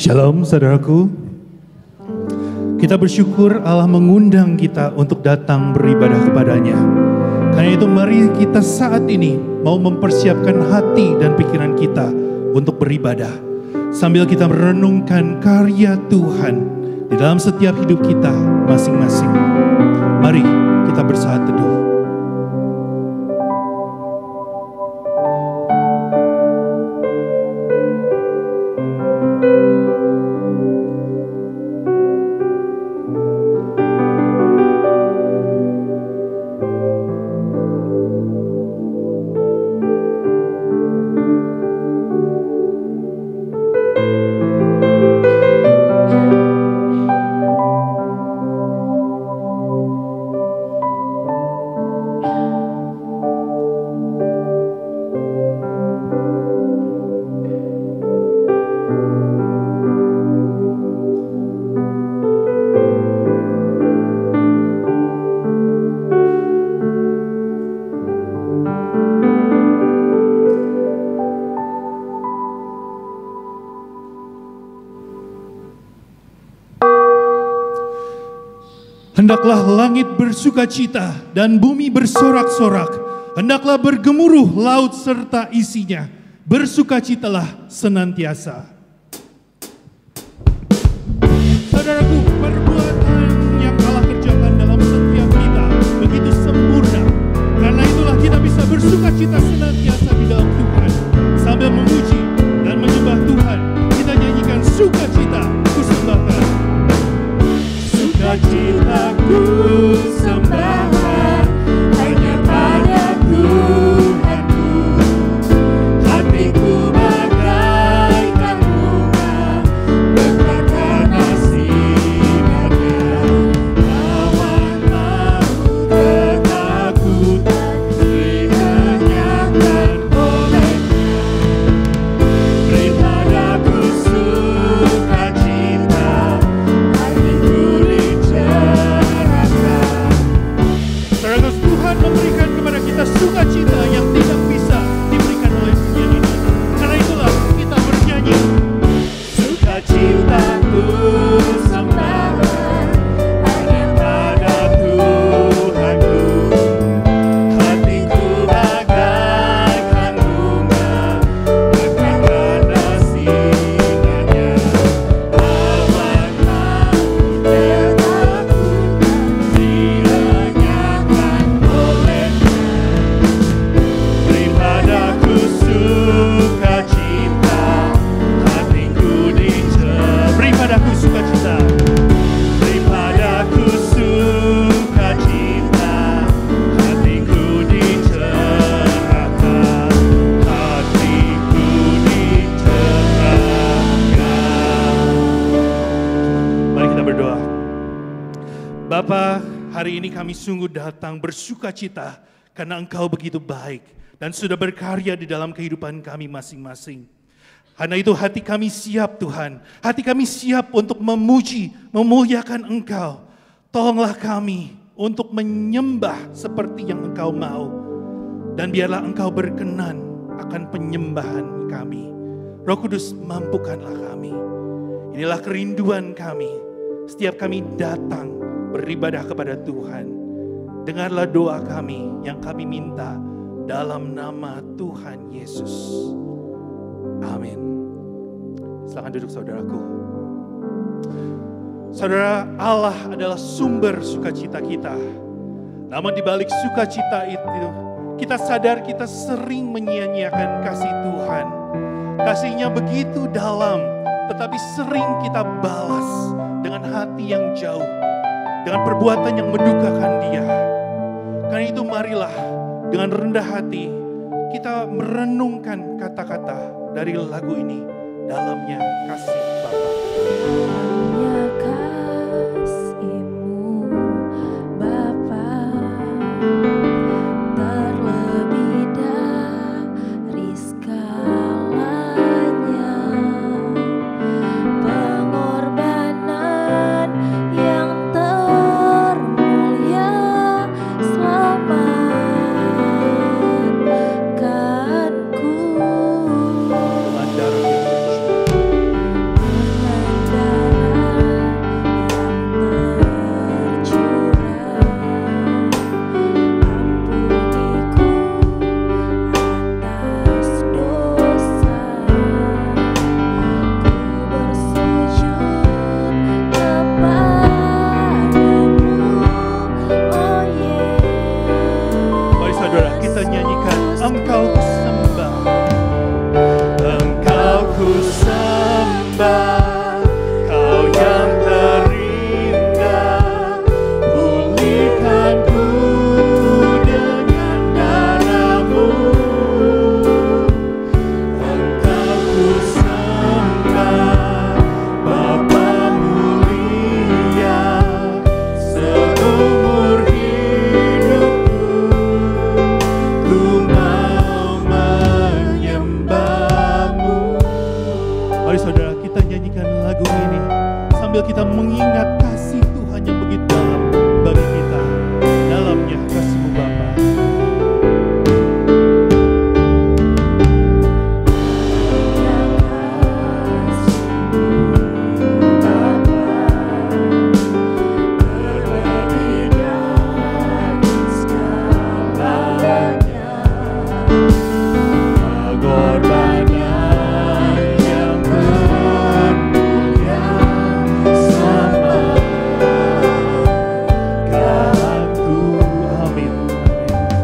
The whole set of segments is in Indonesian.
Shalom saudaraku. Kita bersyukur Allah mengundang kita untuk datang beribadah kepadanya. Karena itu mari kita saat ini mau mempersiapkan hati dan pikiran kita untuk beribadah. Sambil kita merenungkan karya Tuhan di dalam setiap hidup kita masing-masing. Mari kita bersaat teduh. Hendaklah langit bersukacita dan bumi bersorak-sorak. Hendaklah bergemuruh laut serta isinya. Bersukacitalah senantiasa. Saudaraku, perbuatan yang Allah kerjakan dalam setiap kita begitu sempurna. Karena itulah kita bisa bersukacita senantiasa di dalam Tuhan. Sambil memuji dan menyembah Tuhan, kita nyanyikan sukacita ku sembahkan. Sukacitaku sembahkan hanya pada Tuhanku. Hatiku bagaikan bunga berkarena sinarnya. Lawan mahu ketakutan dihenyakan olehnya. Beri padaku sukacita, hatiku Tuhan memberikan kepada kita sukacita yang tidak bisa diberikan oleh dunia ini. Karena itulah kita bernyanyi. Sukacitaku sembahkan hanya pada Tuhanku. Hatiku bagaikan bunga berkarena sinarnya. Lawan mahu ketakutan dihenyakan olehnya. Beri padaku sukacita, hatiku dicerahkan. Beri padaku sukacita. Beri padaku sukacita, hatiku dicerahkan. Hatiku dicerahkan. Mari kita berdoa. Bapa, hari ini kami sungguh datang bersukacita karena Engkau begitu baik dan sudah berkarya di dalam kehidupan kami masing-masing. Karena itu hati kami siap Tuhan, hati kami siap untuk memuji, memuliakan Engkau. Tolonglah kami untuk menyembah seperti yang Engkau mau. Dan biarlah Engkau berkenan akan penyembahan kami. Roh Kudus, mampukanlah kami. Inilah kerinduan kami. Setiap kami datang beribadah kepada Tuhan. Dengarlah doa kami yang kami minta dalam nama Tuhan Yesus. Amin. Silakan duduk saudaraku. Saudara, Allah adalah sumber sukacita kita. Namun di balik sukacita itu, kita sadar kita sering menyia-nyiakan kasih Tuhan. Kasih-Nya begitu dalam, tetapi sering kita balas dengan hati yang jauh, dengan perbuatan yang mendukakan Dia. Karena itu marilah dengan rendah hati kita merenungkan kata-kata dari lagu ini. Dalamnya kasih Bapa. Hanya kasih-Mu Bapa, terlebih dari segalanya. Pengorbanan yang termulia selamatkanku. Dengan darah yang berjuang. sembah, Kau yang terindah. Pulihkanku dengan darah-Mu. Engkau ku sembah, Bapa mulia. Seumur hidupku ku mau menyembah-Mu. Mari saudara, kita nyanyikan lagu ini sambil kita mengingat kasih Tuhan yang begitu dalam bagi kita. Dalamnya kasih-Mu Bapa. Amin.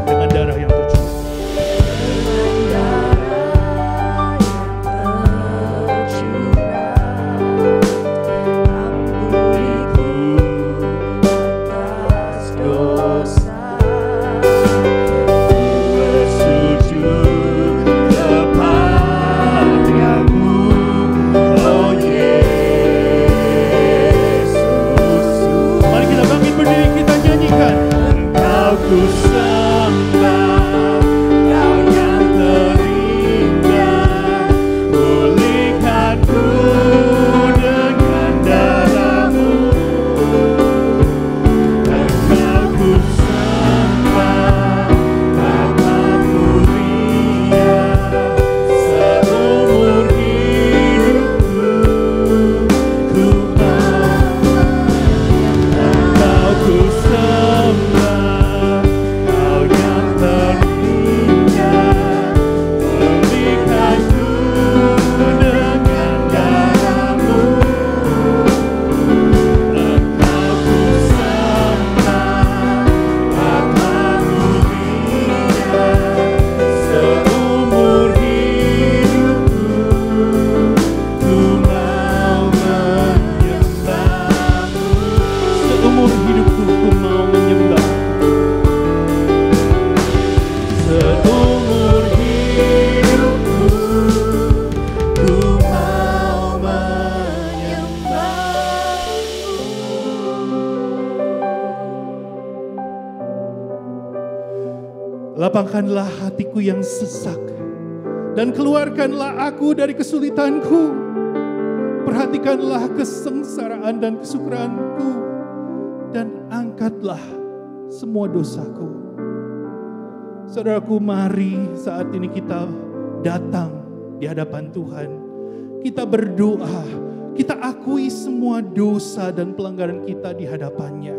Dengan darah yang tercurah. Bersujud kepadamu, oh Yesus. Mari kita bangkit berdiri, kita nyanyikan. Engkau ku sembah, Kau yang terindah. Pulihkanku dengan darah-Mu. Engkau ku sembah, Bapa mulia. Seumur hidupku ku mau. Engkau ku sembah, Kau yang terindah. Pulihkanku dengan darah-Mu. Engkau ku sembah, Bapa mulia. Seumur hidupku ku mau menyembah-Mu. Seumur hidupku ku mau menyembah. Seumur hidupku ku mau menyembah-Mu. Lapangkanlah hatiku yang sesak dan keluarkanlah aku dari kesulitanku. Perhatikanlah kesengsaraan dan kesukaranku dan angkatlah semua dosaku. Saudaraku, mari saat ini kita datang di hadapan Tuhan. Kita berdoa, kita akui semua dosa dan pelanggaran kita di hadapannya.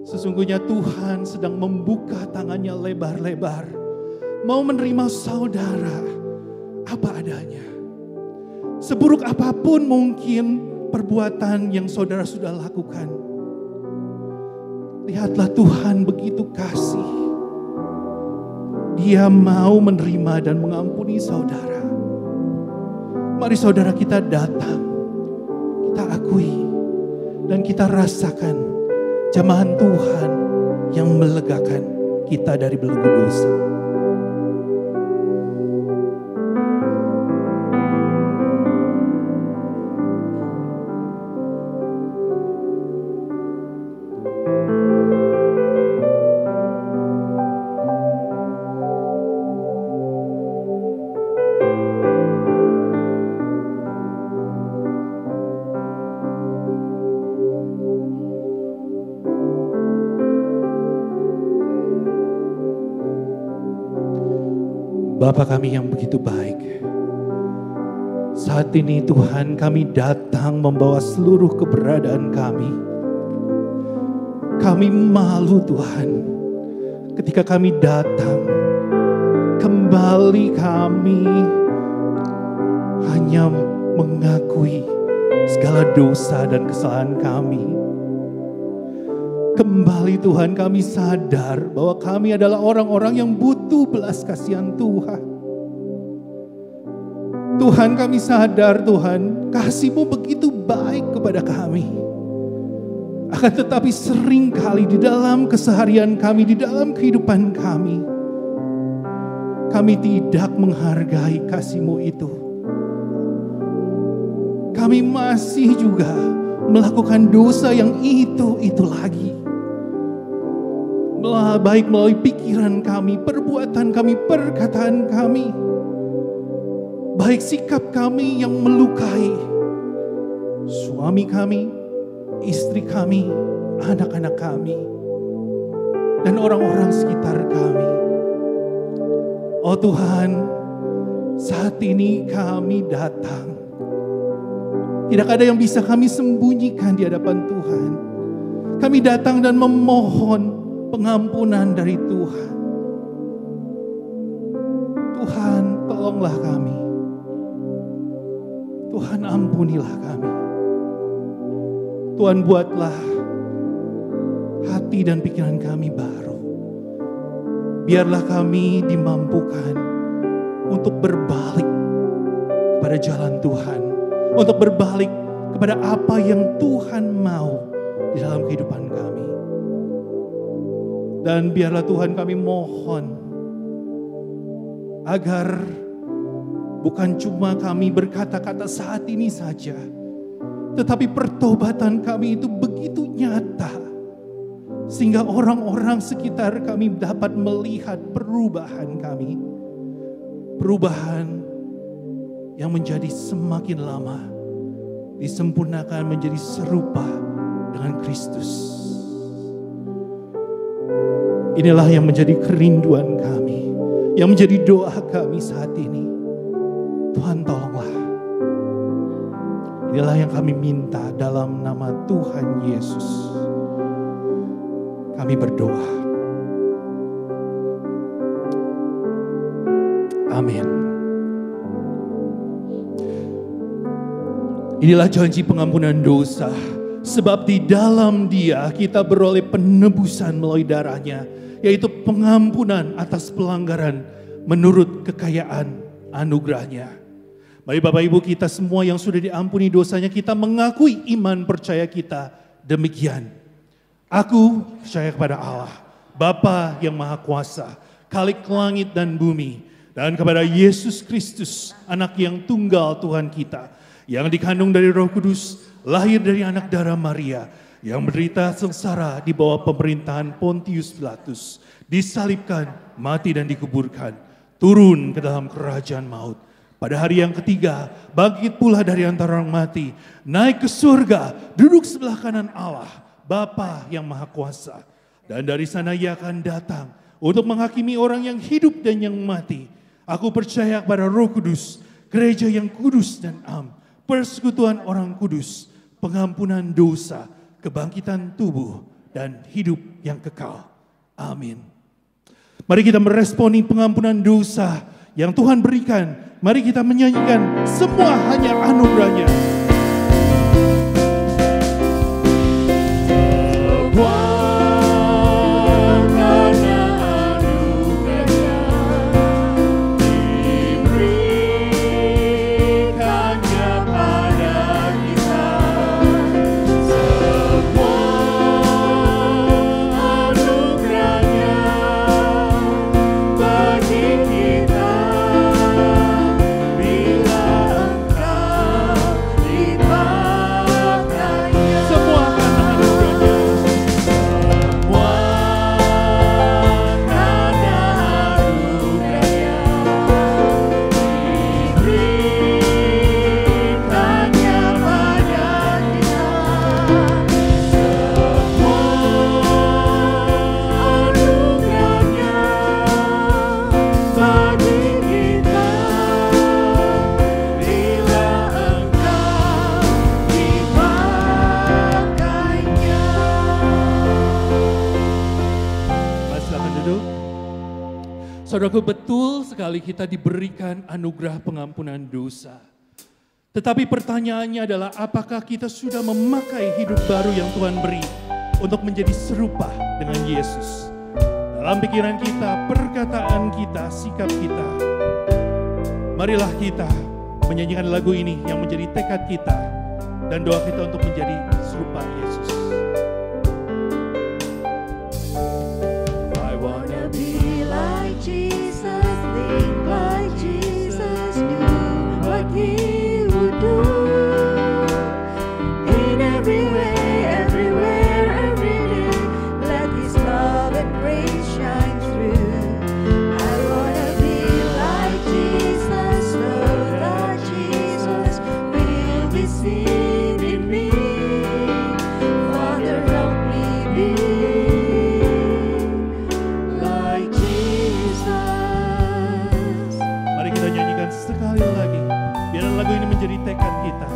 Sesungguhnya Tuhan sedang membuka tangannya lebar-lebar, mau menerima saudara apa adanya. Seburuk apapun mungkin perbuatan yang saudara sudah lakukan, lihatlah Tuhan begitu kasih. Dia mau menerima dan mengampuni saudara. Mari saudara, kita datang, kita akui, dan kita rasakan jamahan Tuhan yang melegakan kita dari belenggu dosa. Bapa kami yang begitu baik, saat ini Tuhan kami datang membawa seluruh keberadaan kami. Kami malu Tuhan ketika kami datang, kembali kami hanya mengakui segala dosa dan kesalahan kami. Kembali Tuhan kami sadar bahwa kami adalah orang-orang yang butuh belas kasihan Tuhan. Tuhan, kami sadar Tuhan, kasih-Mu begitu baik kepada kami. Akan tetapi seringkali di dalam keseharian kami, di dalam kehidupan kami tidak menghargai kasih-Mu itu. Kami masih juga melakukan dosa yang itu lagi. Baik melalui pikiran kami, perbuatan kami, perkataan kami. Baik sikap kami yang melukai suami kami, istri kami, anak-anak kami, dan orang-orang sekitar kami. Oh Tuhan, saat ini kami datang. Tidak ada yang bisa kami sembunyikan di hadapan Tuhan. Kami datang dan memohon pengampunan dari Tuhan. Tuhan, tolonglah kami. Tuhan, ampunilah kami. Tuhan, buatlah hati dan pikiran kami baru. Biarlah kami dimampukan untuk berbalik kepada jalan Tuhan. Untuk berbalik kepada apa yang Tuhan mau di dalam kehidupan kami. Dan biarlah Tuhan, kami mohon agar bukan cuma kami berkata-kata saat ini saja, tetapi pertobatan kami itu begitu nyata, sehingga orang-orang sekitar kami dapat melihat perubahan kami. Perubahan yang menjadi semakin lama disempurnakan menjadi serupa dengan Kristus. Inilah yang menjadi kerinduan kami, yang menjadi doa kami saat ini. Tuhan, tolonglah. Inilah yang kami minta dalam nama Tuhan Yesus. Kami berdoa. Amin. Inilah janji pengampunan dosa. Sebab di dalam Dia kita beroleh penebusan melalui darahnya, yaitu pengampunan atas pelanggaran menurut kekayaan anugerahnya. Mari Bapak Ibu kita semua yang sudah diampuni dosanya, kita mengakui iman percaya kita demikian. Aku percaya kepada Allah, Bapa yang Maha Kuasa, Khalik langit dan bumi, dan kepada Yesus Kristus, anak yang tunggal Tuhan kita, yang dikandung dari Roh Kudus, lahir dari anak darah Maria, yang menderita sengsara di bawah pemerintahan Pontius Pilatus, disalibkan, mati dan dikuburkan, turun ke dalam kerajaan maut. Pada hari yang ketiga, bangkit pula dari antara orang mati, naik ke surga, duduk sebelah kanan Allah, Bapa yang Maha Kuasa. Dan dari sana Ia akan datang untuk menghakimi orang yang hidup dan yang mati. Aku percaya kepada Roh Kudus, gereja yang kudus dan am, persekutuan orang kudus, pengampunan dosa, kebangkitan tubuh, dan hidup yang kekal. Amin. Mari kita meresponi pengampunan dosa yang Tuhan berikan. Mari kita menyanyikan semua hanya anugerahnya. Saudaraku, betul sekali kita diberikan anugerah pengampunan dosa. Tetapi pertanyaannya adalah apakah kita sudah memakai hidup baru yang Tuhan beri untuk menjadi serupa dengan Yesus. Dalam pikiran kita, perkataan kita, sikap kita. Marilah kita menyanyikan lagu ini yang menjadi tekad kita dan doa kita untuk menjadi serupa Yesus. I wanna be like Jesus, think like Jesus, do what He would do. In every way, everywhere, every day, let His love and grace shine through. I wanna be like Jesus, know that Jesus will be seen in me. Father, help me be like Jesus. Mari kita nyanyikan sekali lagi. Biar lagu ini menjadi tekad kita.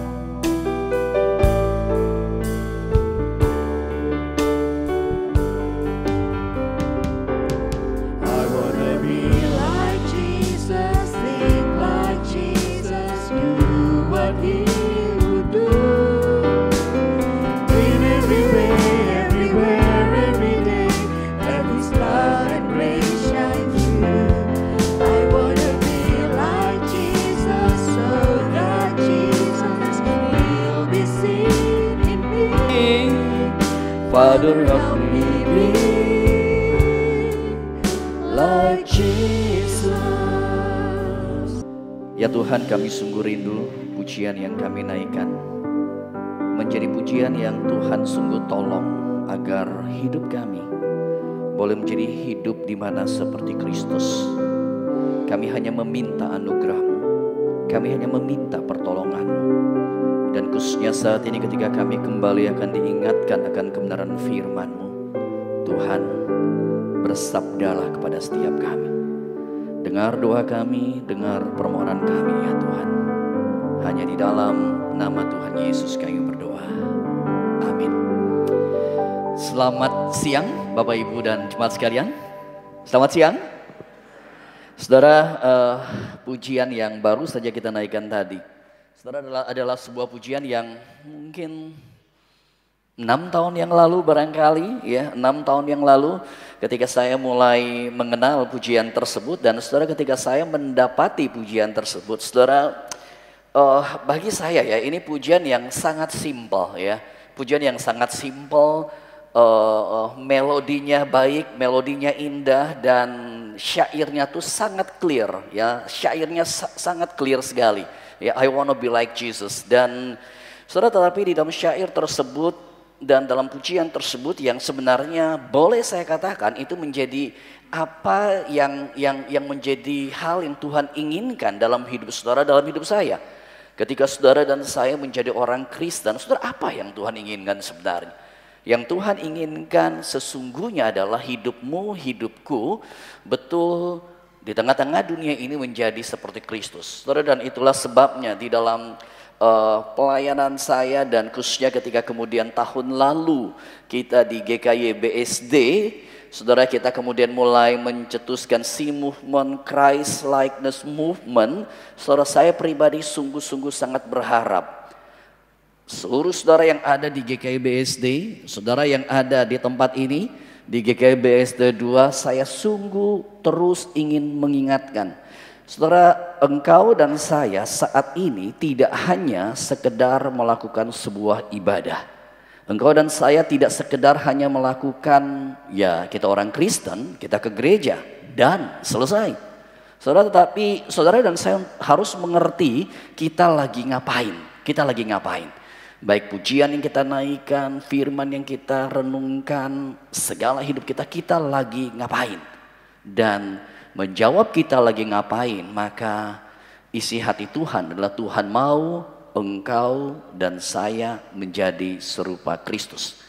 I wanna be like Jesus, think like Jesus, do what He would do. In every way, everywhere, every day, let His love and grace shine through. I wanna be like Jesus, so that Jesus will be seen in me. Father, help me be like Jesus. Ya Tuhan, kami sungguh rindu pujian yang kami naikkan menjadi pujian yang Tuhan sungguh tolong agar hidup kami boleh menjadi hidup di mana seperti Kristus. Kami hanya meminta anugerah-Mu, kami hanya meminta pertolongan-Mu. Dan khususnya saat ini ketika kami kembali akan diingatkan akan kebenaran firman-Mu, Tuhan, bersabdalah kepada setiap kami. Dengar doa kami, dengar permohonan kami ya Tuhan. Hanya di dalam nama Tuhan Yesus kami berdoa. Amin. Selamat siang Bapak Ibu dan jemaat sekalian. Selamat siang. Saudara, pujian yang baru saja kita naikkan tadi, saudara, adalah sebuah pujian yang mungkin 6 tahun yang lalu barangkali ya, 6 tahun yang lalu ketika saya mulai mengenal pujian tersebut, dan saudara ketika saya mendapati pujian tersebut, saudara, bagi saya ya ini pujian yang sangat simpel ya, pujian yang sangat simpel, melodinya baik, melodinya indah, dan syairnya tuh sangat clear ya, syairnya sangat clear sekali ya, I wanna be like Jesus. Dan saudara, tetapi di dalam syair tersebut dan dalam pujian tersebut yang sebenarnya boleh saya katakan itu menjadi apa yang menjadi hal yang Tuhan inginkan dalam hidup saudara, dalam hidup saya. Ketika saudara dan saya menjadi orang Kristen, saudara, apa yang Tuhan inginkan sebenarnya? Yang Tuhan inginkan sesungguhnya adalah hidupmu, hidupku betul di tengah-tengah dunia ini menjadi seperti Kristus. Saudara, dan itulah sebabnya di dalam pelayanan saya dan khususnya ketika kemudian tahun lalu kita di GKY BSD, saudara, kita kemudian mulai mencetuskan si movement, Christ Likeness Movement. Saudara, saya pribadi sungguh-sungguh sangat berharap seluruh saudara yang ada di GKY BSD, saudara yang ada di tempat ini di GKY BSD 2, saya sungguh terus ingin mengingatkan saudara, engkau dan saya saat ini tidak hanya sekedar melakukan sebuah ibadah. Engkau dan saya tidak sekedar hanya melakukan, ya kita orang Kristen, kita ke gereja dan selesai. Saudara, tetapi saudara dan saya harus mengerti kita lagi ngapain. Kita lagi ngapain. Baik pujian yang kita naikkan, firman yang kita renungkan, segala hidup kita, kita lagi ngapain. Dan menjawab kita lagi ngapain, maka isi hati Tuhan adalah Tuhan mau engkau dan saya menjadi serupa Kristus.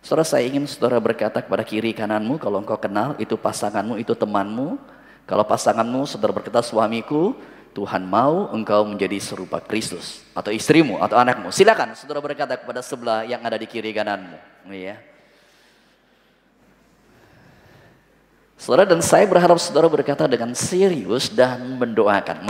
Saudara, saya ingin saudara berkata kepada kiri kananmu, kalau engkau kenal itu pasanganmu, itu temanmu. Kalau pasanganmu, saudara berkata suamiku, Tuhan mau engkau menjadi serupa Kristus. Atau istrimu atau anakmu, silakan saudara berkata kepada sebelah yang ada di kiri kananmu, ya. Saudara, dan saya berharap saudara berkata dengan serius dan mendoakan.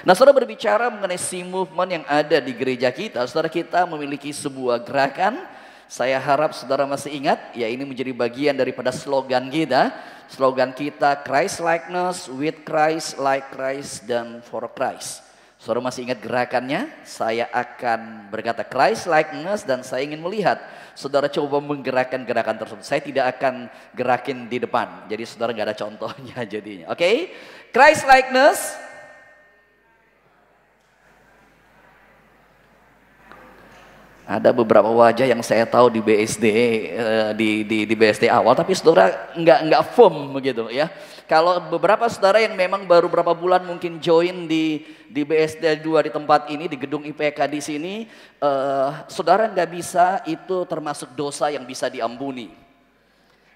Nah, saudara berbicara mengenai si movement yang ada di gereja kita, saudara, kita memiliki sebuah gerakan. Saya harap saudara masih ingat, ya ini menjadi bagian daripada slogan kita. Slogan kita Christ likeness, with Christ, like Christ, dan for Christ. Saudara masih ingat gerakannya? Saya akan berkata Christ likeness dan saya ingin melihat saudara coba menggerakkan gerakan tersebut. Saya tidak akan gerakin di depan. Jadi saudara nggak ada contohnya jadinya. Oke? Christ likeness. Ada beberapa wajah yang saya tahu di BSD di BSD awal, tapi saudara nggak firm begitu ya. Kalau beberapa saudara yang memang baru berapa bulan mungkin join di BSD 2 di tempat ini, di gedung IPK di sini, saudara nggak bisa, itu termasuk dosa yang bisa diampuni.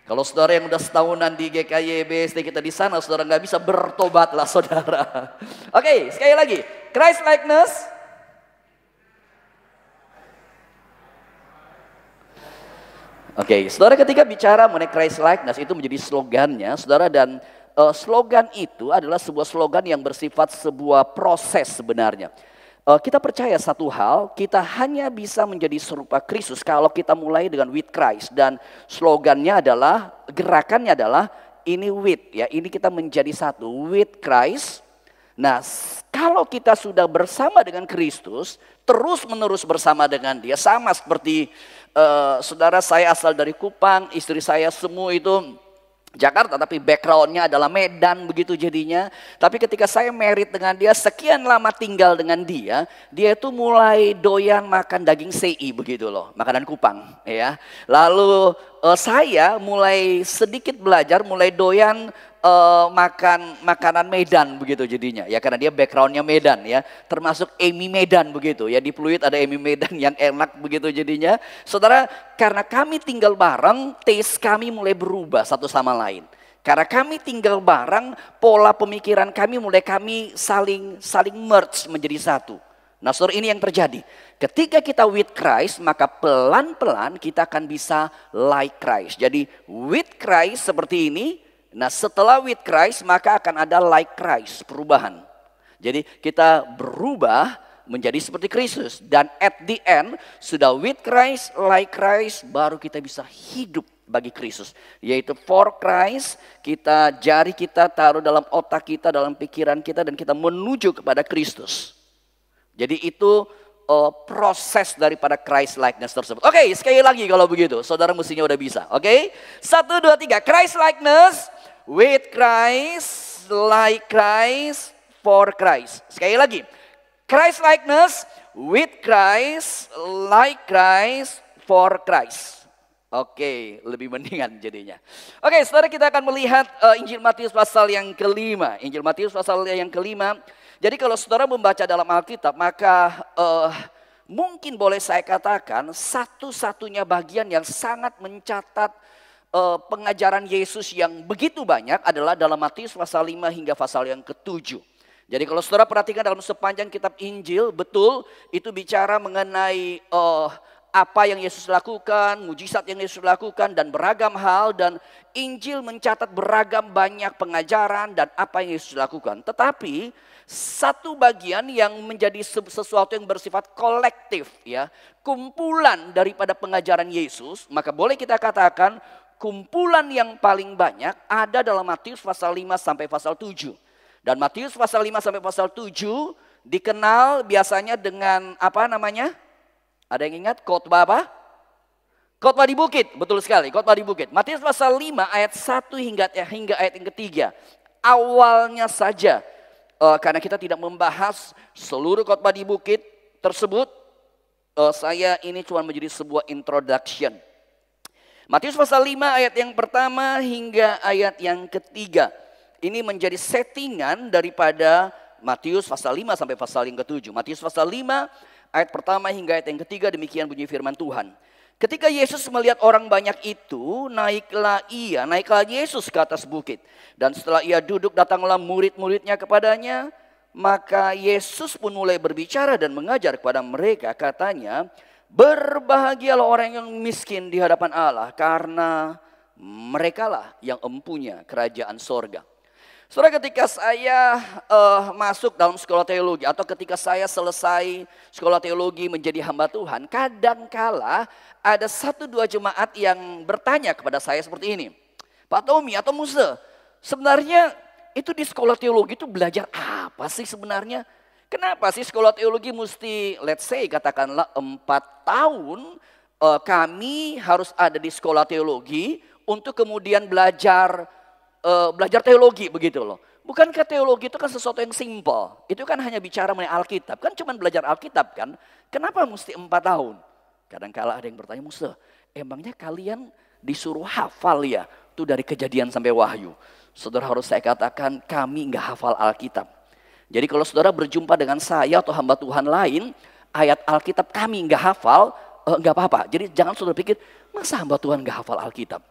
Kalau saudara yang udah setahunan di GKY BSD kita di sana, saudara nggak bisa, bertobatlah saudara. Oke, sekali lagi, Christ likeness. Oke, saudara ketika bicara mengenai Christ likeness itu menjadi slogannya, saudara, dan slogan itu adalah sebuah slogan yang bersifat sebuah proses sebenarnya. Kita percaya satu hal, kita hanya bisa menjadi serupa Kristus kalau kita mulai dengan with Christ, dan slogannya adalah, gerakannya adalah ini with ya, ini kita menjadi satu with Christ. Nah, kalau kita sudah bersama dengan Kristus, terus menerus bersama dengan Dia, sama seperti saudara, saya asal dari Kupang, istri saya semua itu Jakarta, tapi backgroundnya adalah Medan begitu jadinya. Tapi ketika saya married dengan dia, sekian lama tinggal dengan dia, dia itu mulai doyan makan daging sei begitu loh, makanan Kupang ya. Lalu saya mulai sedikit belajar, mulai doyan makan makanan Medan begitu jadinya ya, karena dia backgroundnya Medan ya, termasuk Emi Medan begitu ya, di Pluit ada Emi Medan yang enak begitu jadinya. Saudara, karena kami tinggal bareng, taste kami mulai berubah satu sama lain. Karena kami tinggal bareng, pola pemikiran kami mulai kami saling merge menjadi satu. Nah saudara, ini yang terjadi. Ketika kita with Christ, maka pelan-pelan kita akan bisa like Christ. Jadi with Christ seperti ini. Nah setelah with Christ maka akan ada like Christ, perubahan. Jadi kita berubah menjadi seperti Kristus. Dan at the end sudah with Christ, like Christ, baru kita bisa hidup bagi Kristus. Yaitu for Christ, jari kita taruh dalam otak kita, dalam pikiran kita, dan kita menuju kepada Kristus. Jadi itu proses daripada Christ likeness tersebut. Oke, sekali lagi kalau begitu, saudara mestinya udah bisa. Oke, 1, 2, 3, Christ likeness. With Christ, like Christ, for Christ. Sekali lagi, Christ likeness, with Christ, like Christ, for Christ. Oke, lebih mendingan jadinya. Oke, saudara, kita akan melihat Injil Matius pasal yang kelima. Injil Matius pasal yang kelima. Jadi kalau saudara membaca dalam Alkitab, maka mungkin boleh saya katakan satu-satunya bagian yang sangat mencatat pengajaran Yesus yang begitu banyak adalah dalam Matius pasal 5 hingga pasal yang ke-7. Jadi kalau saudara perhatikan dalam sepanjang kitab Injil, betul itu bicara mengenai apa yang Yesus lakukan, mujizat yang Yesus lakukan, dan beragam hal. Dan Injil mencatat beragam banyak pengajaran dan apa yang Yesus lakukan. Tetapi satu bagian yang menjadi sesuatu yang bersifat kolektif ya, kumpulan daripada pengajaran Yesus, maka boleh kita katakan kumpulan yang paling banyak ada dalam Matius pasal 5 sampai pasal 7. Dan Matius pasal 5 sampai pasal 7 dikenal biasanya dengan apa namanya? Ada yang ingat khotbah apa? Khotbah di bukit, betul sekali, khotbah di bukit. Matius pasal 5 ayat 1 hingga ayat yang ketiga. Awalnya saja, karena kita tidak membahas seluruh khotbah di bukit tersebut, saya ini cuma menjadi sebuah introduction. Matius pasal 5 ayat yang pertama hingga ayat yang ketiga. Ini menjadi settingan daripada Matius pasal 5 sampai pasal yang ke-7. Matius pasal 5 ayat pertama hingga ayat yang ketiga, demikian bunyi firman Tuhan. Ketika Yesus melihat orang banyak itu, naiklah Yesus ke atas bukit. Dan setelah ia duduk, datanglah murid-muridnya kepadanya. Maka Yesus pun mulai berbicara dan mengajar kepada mereka, katanya, berbahagialah orang yang miskin di hadapan Allah, karena merekalah yang empunya kerajaan sorga. Saudara, ketika saya masuk dalam sekolah teologi, atau ketika saya selesai sekolah teologi menjadi hamba Tuhan, kadangkala ada 1-2 jemaat yang bertanya kepada saya seperti ini, Pak Tommy atau Musa, sebenarnya itu di sekolah teologi itu belajar apa sih sebenarnya? Kenapa sih sekolah teologi mesti, let's say katakanlah 4 tahun kami harus ada di sekolah teologi untuk kemudian belajar teologi begitu loh. Bukankah teologi itu kan sesuatu yang simple? Itu kan hanya bicara mengenai Alkitab. Kan cuma belajar Alkitab kan? Kenapa mesti 4 tahun? Kadang-kala ada yang bertanya, Musa, emangnya kalian disuruh hafal ya? Itu dari Kejadian sampai Wahyu. Saudara, harus saya katakan kami nggak hafal Alkitab. Jadi kalau saudara berjumpa dengan saya atau hamba Tuhan lain, ayat Alkitab kami nggak hafal, nggak apa-apa. Jadi jangan saudara pikir, masa hamba Tuhan nggak hafal Alkitab?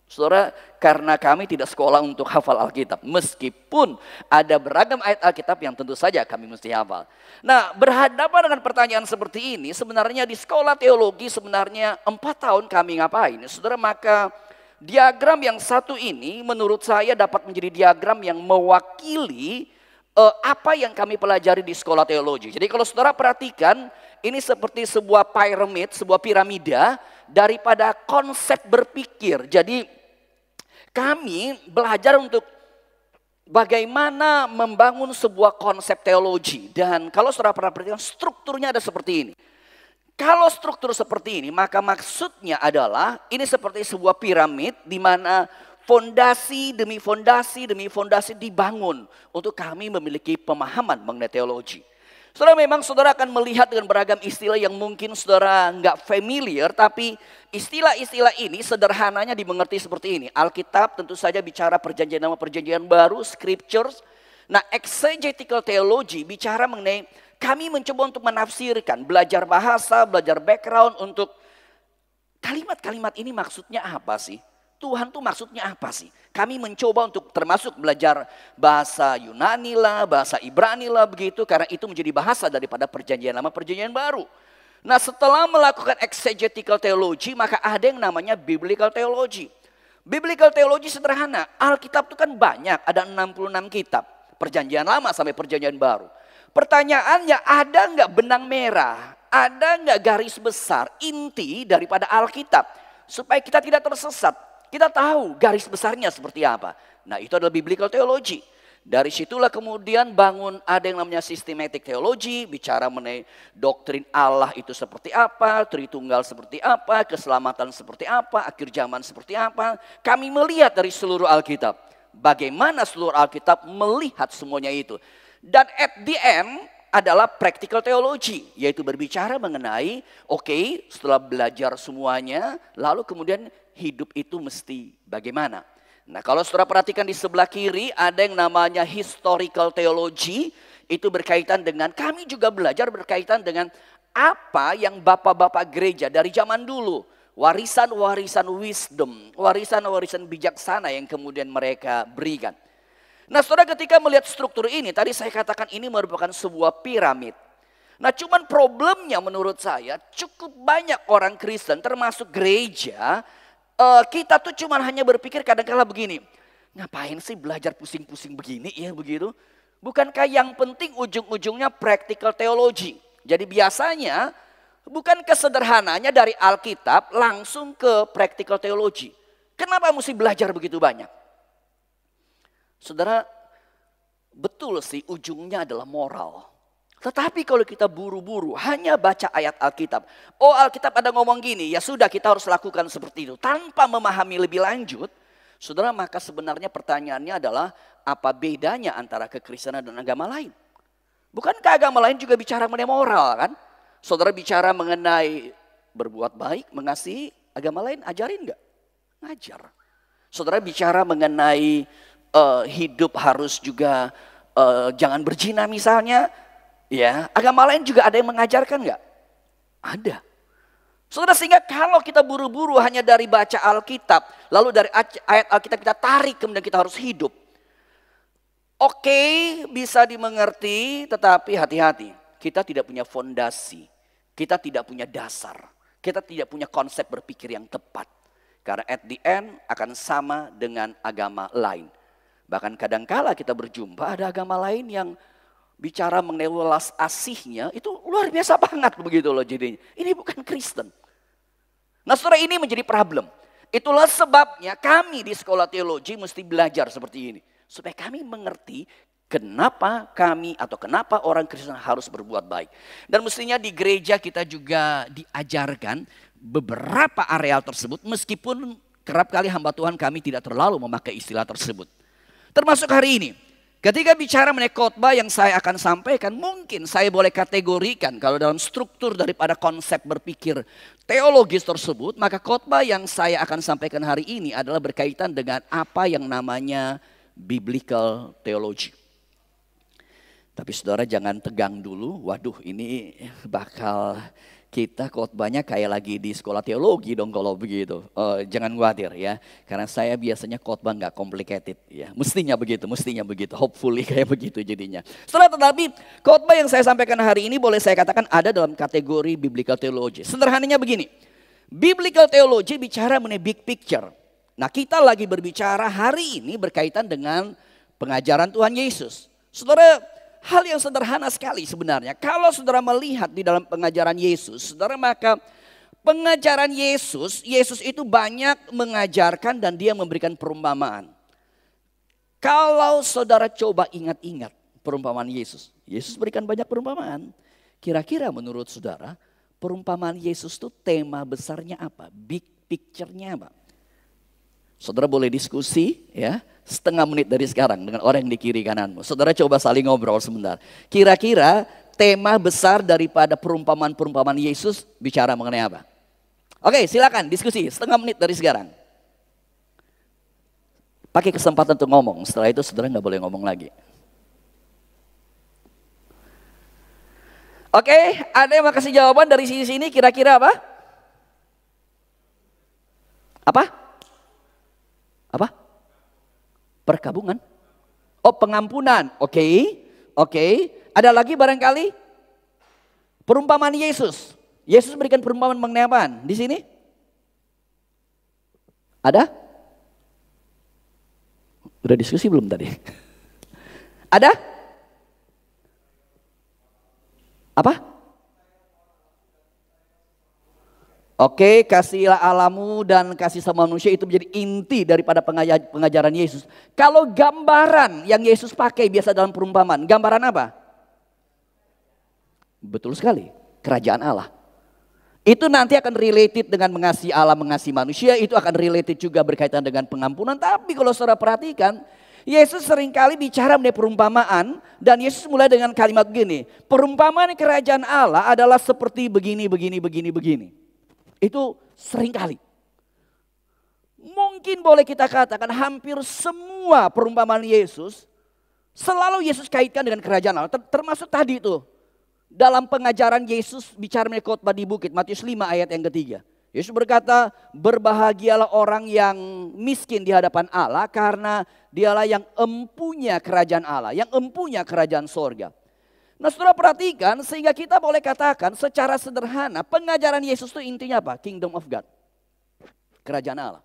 Saudara, karena kami tidak sekolah untuk hafal Alkitab. Meskipun ada beragam ayat Alkitab yang tentu saja kami mesti hafal. Nah, berhadapan dengan pertanyaan seperti ini, sebenarnya di sekolah teologi sebenarnya 4 tahun kami ngapain? Saudara, maka diagram yang satu ini menurut saya dapat menjadi diagram yang mewakili apa yang kami pelajari di sekolah teologi. Jadi kalau saudara perhatikan, ini seperti sebuah piramid, sebuah piramida daripada konsep berpikir. Jadi kami belajar untuk bagaimana membangun sebuah konsep teologi. Dan kalau saudara pernah perhatikan, strukturnya ada seperti ini. Kalau struktur seperti ini, maka maksudnya adalah ini seperti sebuah piramid di mana fondasi demi fondasi demi fondasi dibangun untuk kami memiliki pemahaman mengenai teologi. Saudara, memang saudara akan melihat dengan beragam istilah yang mungkin saudara nggak familiar, tapi istilah-istilah ini sederhananya dimengerti seperti ini. Alkitab tentu saja bicara perjanjian lama, perjanjian baru, scriptures. Nah, exegetical theology bicara mengenai kami mencoba untuk menafsirkan, belajar bahasa, belajar background untuk kalimat-kalimat ini maksudnya apa sih? Tuhan tuh maksudnya apa sih? Kami mencoba untuk termasuk belajar bahasa Yunani lah, bahasa Ibrani lah begitu. Karena itu menjadi bahasa daripada perjanjian lama, perjanjian baru. Nah, setelah melakukan exegetical theology, maka ada yang namanya biblical theology. Biblical theology sederhana. Alkitab itu kan banyak, ada 66 kitab. Perjanjian lama sampai perjanjian baru. Pertanyaannya, ada nggak benang merah? Ada nggak garis besar inti daripada Alkitab? Supaya kita tidak tersesat. Kita tahu garis besarnya seperti apa. Nah, itu adalah biblical theology. Dari situlah kemudian bangun ada yang namanya systematic theology. Bicara mengenai doktrin Allah itu seperti apa. Tritunggal seperti apa. Keselamatan seperti apa. Akhir zaman seperti apa. Kami melihat dari seluruh Alkitab. Bagaimana seluruh Alkitab melihat semuanya itu. Dan at the end adalah practical theology. Yaitu berbicara mengenai setelah belajar semuanya. Lalu kemudian hidup itu mesti bagaimana. Nah, kalau saudara perhatikan di sebelah kiri ada yang namanya historical theology. Itu berkaitan dengan, kami juga belajar berkaitan dengan apa yang bapak-bapak gereja dari zaman dulu. Warisan-warisan wisdom, warisan-warisan bijaksana yang kemudian mereka berikan. Nah, saudara, ketika melihat struktur ini, tadi saya katakan ini merupakan sebuah piramid. Nah, cuman problemnya menurut saya cukup banyak orang Kristen termasuk gereja, kita tuh cuma hanya berpikir kadang-kala begini, ngapain sih belajar pusing-pusing begini ya begitu? Bukankah yang penting ujung-ujungnya practical theology? Jadi biasanya bukan kesederhananya dari Alkitab langsung ke practical theology. Kenapa mesti belajar begitu banyak? Saudara, betul sih ujungnya adalah moral. Tetapi kalau kita buru-buru hanya baca ayat Alkitab. Oh, Alkitab ada ngomong gini, ya sudah kita harus lakukan seperti itu. Tanpa memahami lebih lanjut, saudara, maka sebenarnya pertanyaannya adalah apa bedanya antara kekristenan dan agama lain? Bukankah agama lain juga bicara mengenai moral kan? Saudara bicara mengenai berbuat baik, mengasihi, agama lain ajarin enggak? Ngajar. Saudara bicara mengenai hidup harus juga jangan berzina misalnya. Ya, agama lain juga ada yang mengajarkan enggak? Ada. Saudara, sehingga kalau kita buru-buru hanya dari baca Alkitab, lalu dari ayat Alkitab kita tarik kemudian kita harus hidup. Oke, bisa dimengerti, tetapi hati-hati. Kita tidak punya fondasi, kita tidak punya dasar, kita tidak punya konsep berpikir yang tepat. Karena at the end akan sama dengan agama lain. Bahkan kadangkala kita berjumpa ada agama lain yang bicara mengenai welas asihnya itu luar biasa banget begitu loh jadinya. Ini bukan Kristen. Nah, saudara, ini menjadi problem. Itulah sebabnya kami di sekolah teologi mesti belajar seperti ini. Supaya kami mengerti Kenapa kami atau kenapa orang Kristen harus berbuat baik. Dan mestinya di gereja kita juga diajarkan beberapa areal tersebut, meskipun kerap kali hamba Tuhan kami tidak terlalu memakai istilah tersebut. Termasuk hari ini, ketika bicara mengenai khotbah yang saya akan sampaikan, mungkin saya boleh kategorikan kalau dalam struktur daripada konsep berpikir teologis tersebut, maka khotbah yang saya akan sampaikan hari ini adalah berkaitan dengan apa yang namanya biblical theology. Tapi saudara jangan tegang dulu, waduh ini bakal kita khotbahnya kayak lagi di sekolah teologi dong kalau begitu. Jangan khawatir ya, karena saya biasanya khotbah nggak complicated ya. Mestinya begitu. Hopefully kayak begitu jadinya. Setelah tetapi khotbah yang saya sampaikan hari ini boleh saya katakan ada dalam kategori biblical theology. Sederhananya begini, biblical theology bicara mengenai big picture. Nah kita lagi berbicara hari ini berkaitan dengan pengajaran Tuhan Yesus. Saudara, hal yang sederhana sekali sebenarnya. Kalau saudara melihat di dalam pengajaran Yesus, saudara, maka pengajaran Yesus itu banyak mengajarkan dan dia memberikan perumpamaan. Kalau saudara coba ingat-ingat perumpamaan Yesus berikan banyak perumpamaan. Kira-kira menurut saudara, perumpamaan Yesus itu tema besarnya apa? Big picture-nya apa? Saudara boleh diskusi ya, setengah menit dari sekarang dengan orang yang di kiri kananmu. Saudara coba saling ngobrol sebentar. Kira-kira tema besar daripada perumpamaan-perumpamaan Yesus bicara mengenai apa? Oke, silakan diskusi setengah menit dari sekarang. Pakai kesempatan untuk ngomong, setelah itu saudara nggak boleh ngomong lagi. Oke, ada yang mau kasih jawaban dari sini kira-kira apa? Apa? Perkabungan. Oh, pengampunan. Oke. Ada lagi barangkali? Perumpamaan Yesus. Yesus berikan perumpamaan mengenai apa di sini? Ada? Udah diskusi belum tadi? Ada? Apa? Oke, kasihlah Allahmu dan kasih sama manusia itu menjadi inti daripada pengajaran Yesus. Kalau gambaran yang Yesus pakai biasa dalam perumpamaan, gambaran apa? Betul sekali, kerajaan Allah. Itu nanti akan related dengan mengasihi Allah, mengasihi manusia, itu akan related juga berkaitan dengan pengampunan. Tapi kalau saudara perhatikan, Yesus seringkali bicara mengenai perumpamaan dan Yesus mulai dengan kalimat begini, perumpamaan kerajaan Allah adalah seperti begini. Itu seringkali. Mungkin boleh kita katakan hampir semua perumpamaan Yesus selalu Yesus kaitkan dengan kerajaan Allah. Termasuk tadi itu. Dalam pengajaran Yesus bicara mengenai khotbah di bukit, Matius 5 ayat yang ketiga. Yesus berkata, berbahagialah orang yang miskin di hadapan Allah karena dialah yang empunya kerajaan Allah, yang empunya kerajaan sorga. Nah saudara perhatikan sehingga kita boleh katakan secara sederhana pengajaran Yesus itu intinya apa? Kingdom of God. Kerajaan Allah.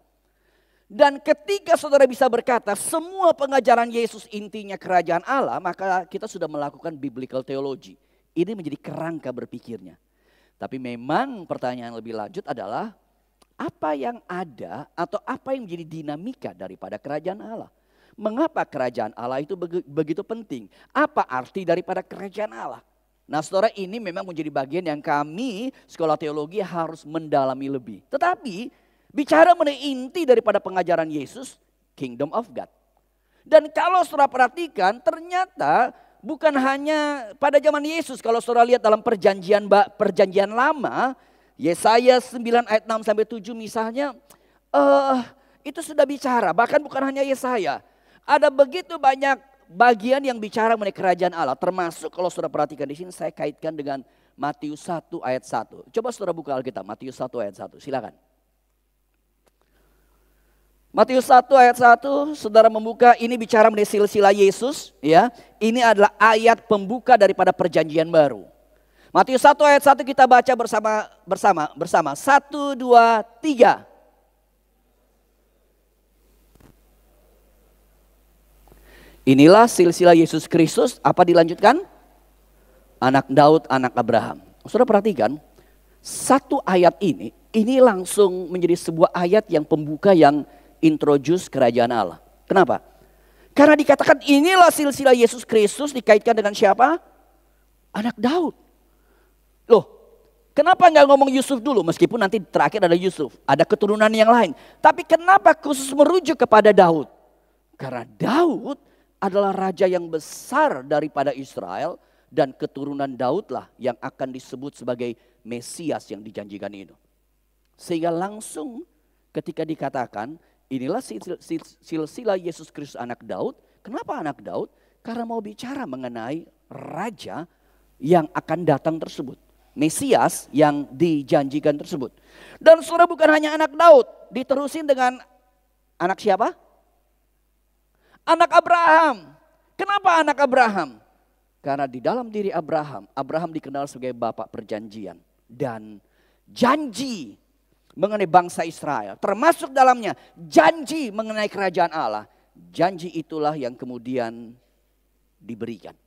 Dan ketika saudara bisa berkata semua pengajaran Yesus intinya kerajaan Allah, maka kita sudah melakukan biblical theology. Ini menjadi kerangka berpikirnya. Tapi memang pertanyaan lebih lanjut adalah apa yang ada atau apa yang menjadi dinamika daripada kerajaan Allah? Mengapa kerajaan Allah itu begitu penting? Apa arti daripada kerajaan Allah? Nah saudara, ini memang menjadi bagian yang kami sekolah teologi harus mendalami lebih. Tetapi bicara mengenai inti daripada pengajaran Yesus, Kingdom of God. Dan kalau saudara perhatikan ternyata bukan hanya pada zaman Yesus. Kalau saudara lihat dalam perjanjian lama, Yesaya 9 ayat 6 sampai 7 misalnya, itu sudah bicara, bahkan bukan hanya Yesaya. Ada begitu banyak bagian yang bicara mengenai kerajaan Allah. Termasuk kalau saudara perhatikan di sini saya kaitkan dengan Matius 1 ayat 1. Coba saudara buka Alkitab, Matius 1 ayat 1, silakan. Matius 1 ayat 1, saudara membuka, ini bicara mengenai silsilah Yesus. Ya, ini adalah ayat pembuka daripada perjanjian baru. Matius 1 ayat 1 kita baca bersama. 1, 2, 3. Inilah silsilah Yesus Kristus, apa dilanjutkan? Anak Daud, anak Abraham. Saudara perhatikan, satu ayat ini langsung menjadi sebuah ayat yang pembuka yang introduce kerajaan Allah. Kenapa? Karena dikatakan inilah silsilah Yesus Kristus dikaitkan dengan siapa? Anak Daud. Loh, kenapa nggak ngomong Yusuf dulu? Meskipun nanti terakhir ada Yusuf, ada keturunan yang lain. Tapi kenapa khusus merujuk kepada Daud? Karena Daud adalah raja yang besar daripada Israel. Dan keturunan Daudlah yang akan disebut sebagai Mesias yang dijanjikan itu. Sehingga langsung ketika dikatakan inilah silsilah Yesus Kristus anak Daud. Kenapa anak Daud? Karena mau bicara mengenai raja yang akan datang tersebut. Mesias yang dijanjikan tersebut. Dan saudara bukan hanya anak Daud. Diterusin dengan anak siapa? Anak Abraham. Kenapa anak Abraham? Karena di dalam diri Abraham, Abraham dikenal sebagai bapak perjanjian. Dan janji mengenai bangsa Israel. Termasuk dalamnya janji mengenai kerajaan Allah. Janji itulah yang kemudian diberikan.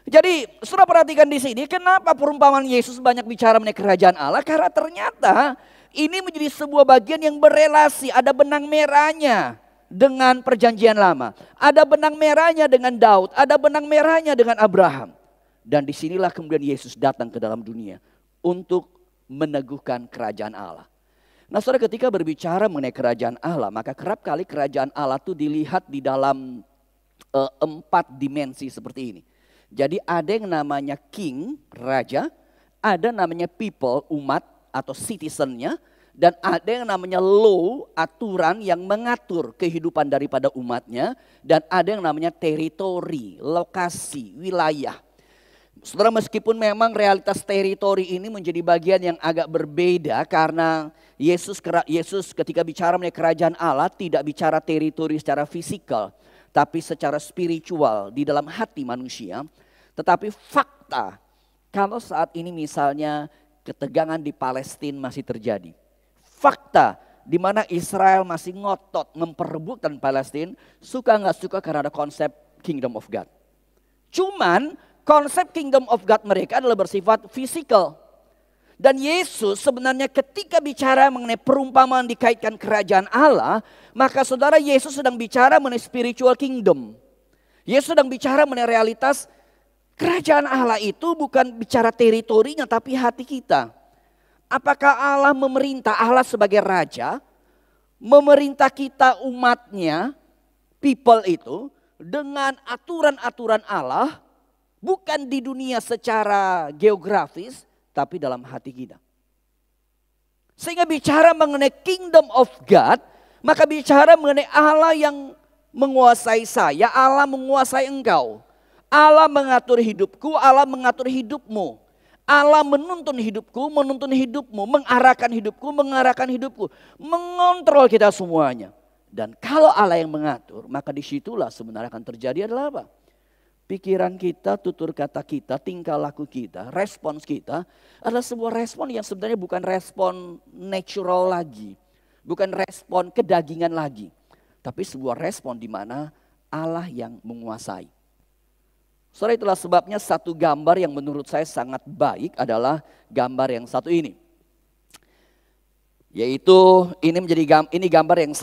Jadi saudara perhatikan di sini kenapa perumpamaan Yesus banyak bicara mengenai kerajaan Allah. Karena ternyata ini menjadi sebuah bagian yang berelasi. Ada benang merahnya dengan perjanjian lama. Ada benang merahnya dengan Daud. Ada benang merahnya dengan Abraham. Dan disinilah kemudian Yesus datang ke dalam dunia. Untuk meneguhkan kerajaan Allah. Nah saudara ketika berbicara mengenai kerajaan Allah. Maka kerap kali kerajaan Allah itu dilihat di dalam 4 dimensi seperti ini. Jadi ada yang namanya king, raja. Ada namanya people, umat atau citizennya. Dan ada yang namanya law, aturan yang mengatur kehidupan daripada umatnya. Dan ada yang namanya teritori, lokasi, wilayah. Saudara meskipun memang realitas teritori ini menjadi bagian yang agak berbeda. Karena Yesus ketika bicara mengenai kerajaan Allah tidak bicara teritori secara fisikal. Tapi secara spiritual di dalam hati manusia. Tetapi fakta kalau saat ini misalnya ketegangan di Palestina masih terjadi. Fakta di mana Israel masih ngotot memperebutkan Palestina, suka nggak suka karena ada konsep Kingdom of God. Cuman konsep Kingdom of God mereka adalah bersifat fisikal. Dan Yesus sebenarnya ketika bicara mengenai perumpamaan dikaitkan kerajaan Allah, maka saudara Yesus sedang bicara mengenai spiritual kingdom. Yesus sedang bicara mengenai realitas kerajaan Allah itu bukan bicara teritorinya tapi hati kita. Apakah Allah memerintah, Allah sebagai raja, memerintah kita umatnya, people itu, dengan aturan-aturan Allah, bukan di dunia secara geografis, tapi dalam hati kita. Sehingga bicara mengenai kingdom of God, maka bicara mengenai Allah yang menguasai saya, Allah menguasai engkau. Allah mengatur hidupku, Allah mengatur hidupmu. Allah menuntun hidupku, menuntun hidupmu, mengarahkan hidupku, mengontrol kita semuanya. Dan kalau Allah yang mengatur, maka disitulah sebenarnya akan terjadi adalah apa? Pikiran kita, tutur kata kita, tingkah laku kita, respons kita adalah sebuah respon yang sebenarnya bukan respon natural lagi. Bukan respon kedagingan lagi. Tapi sebuah respon di mana Allah yang menguasai. Saudara itulah sebabnya satu gambar yang menurut saya sangat baik adalah gambar yang satu ini. Yaitu ini gambar yang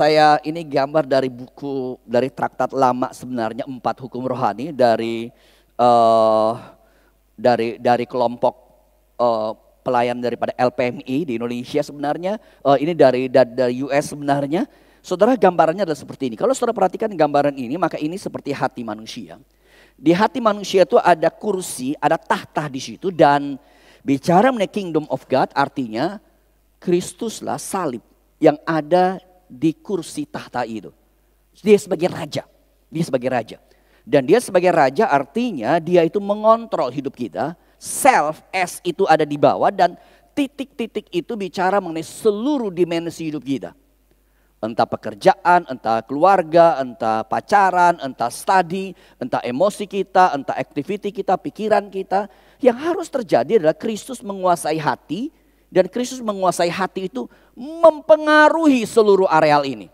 ini gambar dari buku, dari traktat lama sebenarnya 4 hukum rohani dari kelompok pelayan daripada LPMI di Indonesia sebenarnya. Ini dari US sebenarnya. Saudara gambarannya adalah seperti ini. Kalau saudara perhatikan gambaran ini maka ini seperti hati manusia. Di hati manusia itu ada kursi, ada tahta di situ dan bicara mengenai kingdom of God artinya Kristuslah salib yang ada di kursi tahta itu. Dia sebagai raja, Dan dia sebagai raja artinya dia itu mengontrol hidup kita. Self, S itu ada di bawah dan titik-titik itu bicara mengenai seluruh dimensi hidup kita. Entah pekerjaan, entah keluarga, entah pacaran, entah studi, entah emosi kita, entah activity kita, pikiran kita. Yang harus terjadi adalah Kristus menguasai hati. Dan Kristus menguasai hati itu mempengaruhi seluruh areal ini.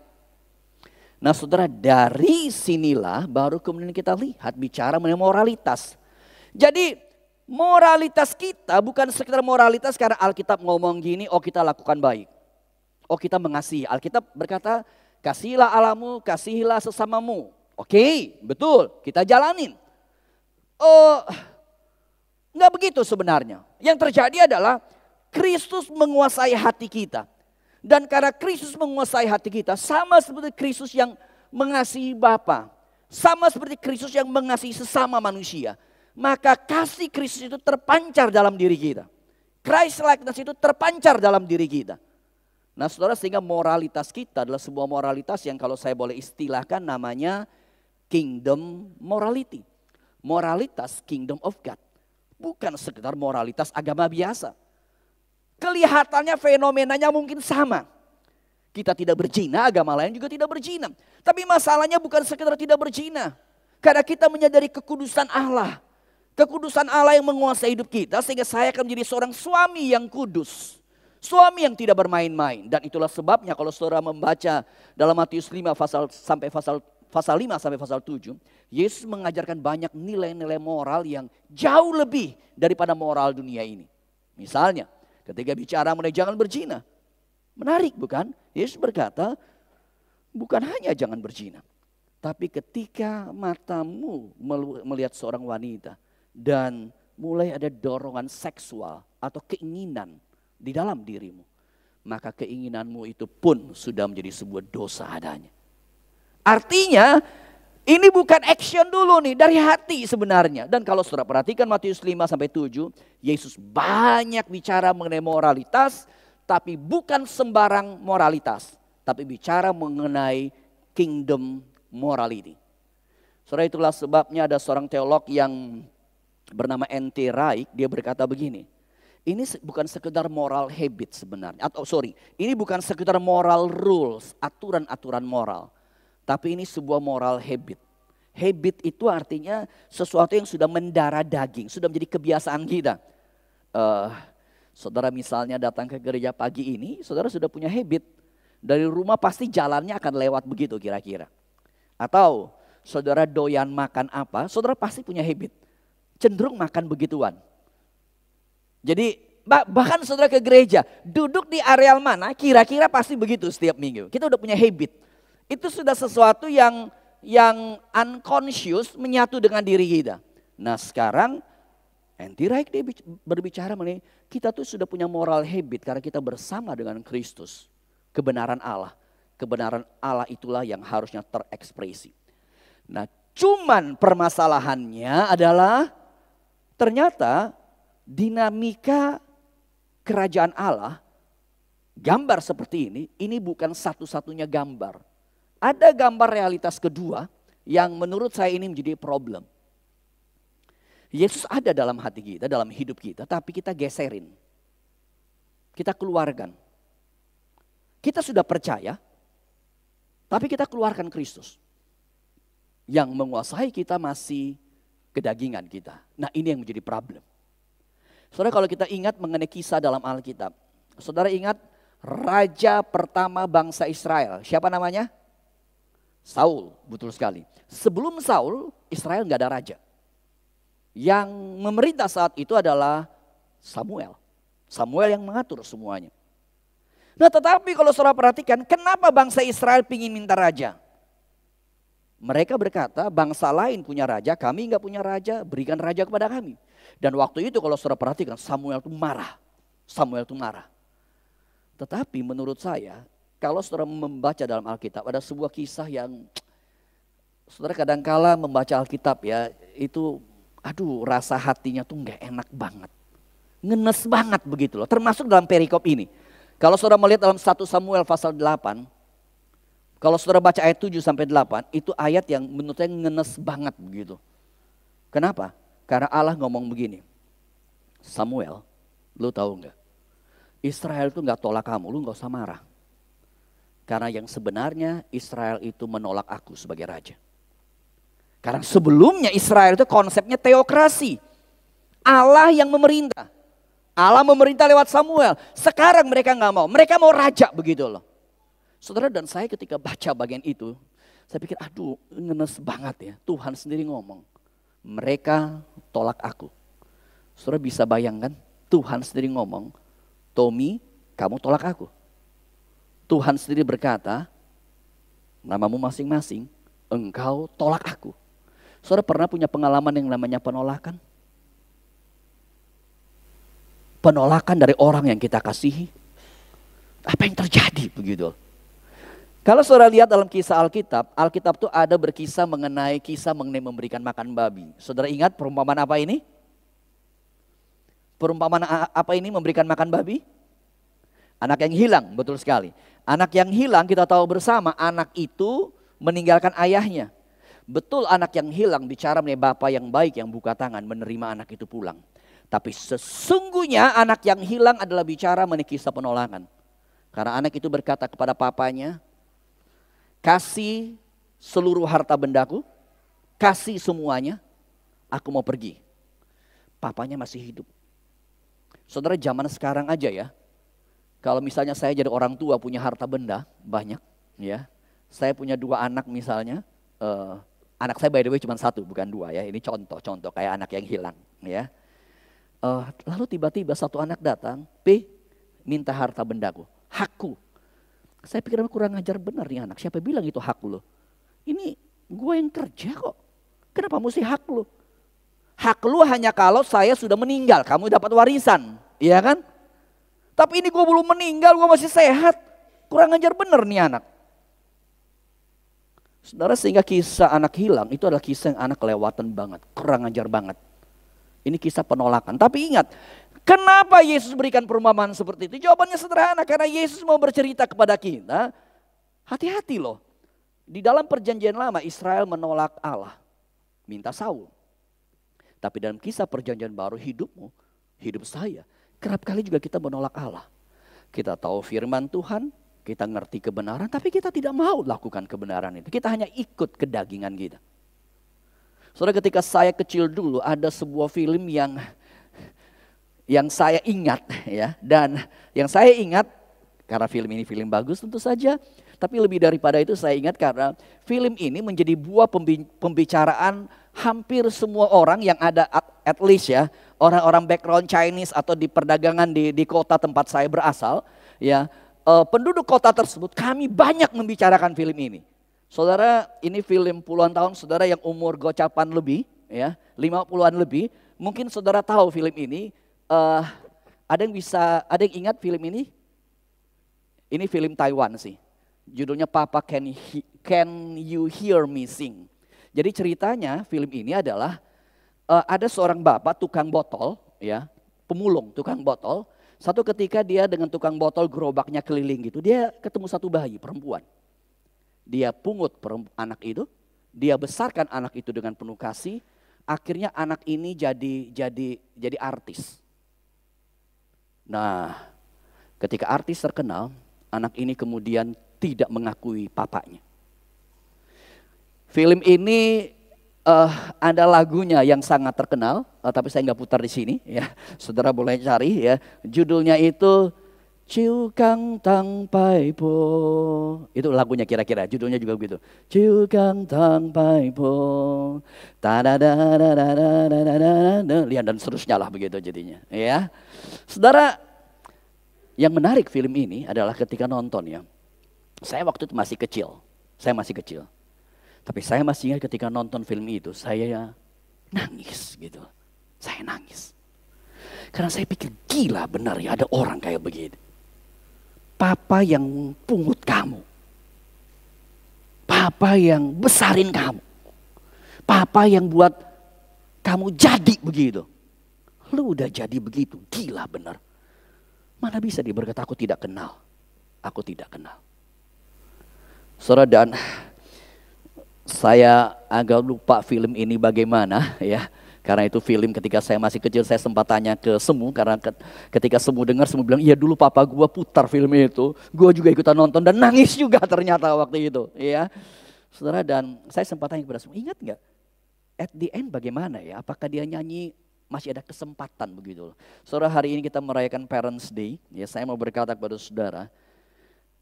Nah saudara dari sinilah baru kemudian kita lihat bicara mengenai moralitas. Jadi moralitas kita bukan sekedar moralitas karena Alkitab ngomong gini, oh kita lakukan baik. Oh kita mengasihi. Alkitab berkata, kasihilah Allahmu, kasihilah sesamamu. Oke, betul, kita jalanin. Nggak begitu sebenarnya. Yang terjadi adalah Kristus menguasai hati kita. Dan karena Kristus menguasai hati kita, sama seperti Kristus yang mengasihi Bapa, sama seperti Kristus yang mengasihi sesama manusia, maka kasih Kristus itu terpancar dalam diri kita. Christ likeness itu terpancar dalam diri kita. Nah saudara, sehingga moralitas kita adalah sebuah moralitas yang kalau saya boleh istilahkan namanya kingdom morality. Moralitas kingdom of God. Bukan sekedar moralitas agama biasa. Kelihatannya fenomenanya mungkin sama. Kita tidak berzina, agama lain juga tidak berzina. Tapi masalahnya bukan sekedar tidak berzina. Karena kita menyadari kekudusan Allah. Kekudusan Allah yang menguasai hidup kita sehingga saya akan menjadi seorang suami yang kudus. Suami yang tidak bermain-main. Dan itulah sebabnya kalau saudara membaca dalam Matius 5 pasal 5 sampai pasal 7. Yesus mengajarkan banyak nilai-nilai moral yang jauh lebih daripada moral dunia ini. Misalnya ketika bicara mengenai jangan berzina. Menarik bukan? Yesus berkata bukan hanya jangan berzina. Tapi ketika matamu melihat seorang wanita dan mulai ada dorongan seksual atau keinginan di dalam dirimu, maka keinginanmu itu pun sudah menjadi sebuah dosa adanya. Artinya ini bukan action dulu nih, dari hati sebenarnya. Dan kalau saudara perhatikan Matius 5 sampai 7, Yesus banyak bicara mengenai moralitas, tapi bukan sembarang moralitas, tapi bicara mengenai kingdom morality. Saudara, itulah sebabnya ada seorang teolog yang bernama N.T. Wright, dia berkata begini. Ini bukan sekedar moral habit sebenarnya. Ini bukan sekedar moral rules, aturan-aturan moral. Tapi ini sebuah moral habit. Habit itu artinya sesuatu yang sudah mendarah daging, sudah menjadi kebiasaan kita. Saudara misalnya datang ke gereja pagi ini, saudara sudah punya habit. Dari rumah pasti jalannya akan lewat begitu kira-kira. Atau saudara doyan makan apa, saudara pasti punya habit. Cenderung makan begituan. Jadi bahkan saudara ke gereja, duduk di areal mana kira-kira pasti begitu setiap minggu. Kita udah punya habit. Itu sudah sesuatu yang unconscious menyatu dengan diri kita. Nah sekarang N.T. Wright dia berbicara mengenai kita tuh sudah punya moral habit karena kita bersama dengan Kristus. Kebenaran Allah. Kebenaran Allah itulah yang harusnya terekspresi. Nah cuman permasalahannya adalah ternyata dinamika kerajaan Allah, gambar seperti ini bukan satu-satunya gambar. Ada gambar realitas kedua yang menurut saya ini menjadi problem. Yesus ada dalam hati kita, dalam hidup kita, tapi kita geserin. Kita keluarkan. Kita sudah percaya, tapi kita keluarkan Kristus. Yang menguasai kita masih kedagingan kita. Nah ini yang menjadi problem. Saudara kalau kita ingat mengenai kisah dalam Alkitab. Saudara ingat raja pertama bangsa Israel. Siapa namanya? Saul, betul sekali. Sebelum Saul, Israel nggak ada raja. Yang memerintah saat itu adalah Samuel. Samuel yang mengatur semuanya. Nah tetapi kalau saudara perhatikan, kenapa bangsa Israel ingin minta raja? Mereka berkata bangsa lain punya raja, kami nggak punya raja, berikan raja kepada kami. Dan waktu itu kalau saudara perhatikan Samuel itu marah. Samuel itu marah. Tetapi menurut saya kalau saudara membaca dalam Alkitab ada sebuah kisah yang saudara kadangkala membaca Alkitab ya itu rasa hatinya tuh nggak enak banget. Ngenes banget begitu loh. Termasuk dalam perikop ini. Kalau saudara melihat dalam 1 Samuel pasal 8. Kalau saudara baca ayat 7 sampai 8 itu ayat yang menurut saya ngenes banget begitu. Kenapa? Karena Allah ngomong begini, Samuel, lu tahu nggak? Israel itu nggak tolak kamu, lu nggak usah marah. Karena yang sebenarnya Israel itu menolak aku sebagai raja. Karena sebelumnya Israel itu konsepnya teokrasi, Allah yang memerintah. Allah memerintah lewat Samuel. Sekarang mereka nggak mau, mereka mau raja begitu loh. Saudara dan saya ketika baca bagian itu, saya pikir ngenes banget ya. Tuhan sendiri ngomong. Mereka tolak aku. Saudara bisa bayangkan Tuhan sendiri ngomong, Tommy kamu tolak aku. Tuhan sendiri berkata, namamu masing-masing engkau tolak aku. Saudara pernah punya pengalaman yang namanya penolakan? Penolakan dari orang yang kita kasihi. Apa yang terjadi begitu? Kalau saudara lihat dalam kisah Alkitab, Alkitab itu ada berkisah mengenai memberikan makan babi. Saudara ingat perumpamaan apa ini? Perumpamaan apa ini memberikan makan babi? Anak yang hilang, betul sekali. Anak yang hilang kita tahu bersama, anak itu meninggalkan ayahnya. Betul anak yang hilang bicara mengenai bapa yang baik yang buka tangan menerima anak itu pulang. Tapi sesungguhnya anak yang hilang adalah bicara mengenai kisah penolakan. Karena anak itu berkata kepada papanya, kasih seluruh harta bendaku, kasih semuanya, aku mau pergi. Papanya masih hidup. Saudara zaman sekarang aja ya, kalau misalnya saya jadi orang tua punya harta benda banyak, ya, saya punya 2 anak misalnya, anak saya by the way cuma 1 bukan 2 ya, ini contoh kayak anak yang hilang, ya. Lalu tiba-tiba 1 anak datang, minta harta bendaku, hakku. Saya pikir kurang ajar benar nih anak, siapa bilang itu hak lo? Ini gue yang kerja kok, kenapa mesti hak lo? Hak lu hanya kalau saya sudah meninggal, kamu dapat warisan, iya kan? Tapi ini gue belum meninggal, gue masih sehat. Kurang ajar bener nih anak. Saudara, sehingga kisah anak hilang itu adalah kisah yang anak kelewatan banget, kurang ajar banget. Ini kisah penolakan. Tapi ingat, kenapa Yesus berikan perumpamaan seperti itu? Jawabannya sederhana, karena Yesus mau bercerita kepada kita, hati-hati loh. Di dalam perjanjian lama Israel menolak Allah, minta Saul. Tapi dalam kisah perjanjian baru hidupmu, hidup saya, kerap kali juga kita menolak Allah. Kita tahu firman Tuhan, kita ngerti kebenaran, tapi kita tidak mau lakukan kebenaran itu. Kita hanya ikut kedagingan kita. Saudara, ketika saya kecil dulu ada sebuah film yang saya ingat ya, dan yang saya ingat karena film ini film bagus tentu saja, tapi lebih daripada itu saya ingat karena film ini menjadi buah pembicaraan hampir semua orang yang ada, at least ya, orang-orang background Chinese atau di perdagangan di kota tempat saya berasal, ya, penduduk kota tersebut kami banyak membicarakan film ini. Saudara, ini film puluhan tahun, saudara yang umur gocapan lebih, ya, 50-an lebih, mungkin saudara tahu film ini. Ada yang ingat film ini? Ini film Taiwan sih. Judulnya Papa Can You Hear Me Sing. Jadi ceritanya film ini adalah ada seorang bapak tukang botol, ya, pemulung tukang botol. Satu ketika dia dengan tukang botol gerobaknya keliling gitu, dia ketemu satu bayi perempuan. Dia pungut anak itu, dia besarkan anak itu dengan penuh kasih. Akhirnya anak ini jadi artis. Nah, ketika artis terkenal, anak ini kemudian tidak mengakui papanya. Film ini ada lagunya yang sangat terkenal, tapi saya nggak putar di sini, ya. Saudara boleh cari, ya. Judulnya itu Ciu Kang Tang Pai Po. Itu lagunya kira-kira, judulnya juga begitu. Ciu Kang Tang Pai Po. Lihat dan seterusnya lah begitu jadinya, ya. Saudara, yang menarik film ini adalah ketika nonton, ya. Saya waktu itu masih kecil. Tapi saya masih ingat ketika nonton film itu, saya nangis gitu. Saya nangis. Karena saya pikir gila benar ya ada orang kayak begitu. Papa yang pungut kamu. Papa yang besarin kamu. Papa yang buat kamu jadi begitu. Lu udah jadi begitu, gila benar. Mana bisa dia berkata aku tidak kenal. Aku tidak kenal. Saudara, dan saya agak lupa film ini bagaimana ya. Karena itu film ketika saya masih kecil saya sempat tanya ke Semu. Karena ketika Semu dengar, Semu bilang iya dulu papa gua putar film itu. Gua juga ikutan nonton dan nangis juga ternyata waktu itu, ya. Saudara, dan saya sempat tanya kepada Semu, ingat gak? At the end bagaimana ya? Apakah dia nyanyi masih ada kesempatan begitu? Saudara, hari ini kita merayakan Parents Day. Ya, saya mau berkata kepada saudara,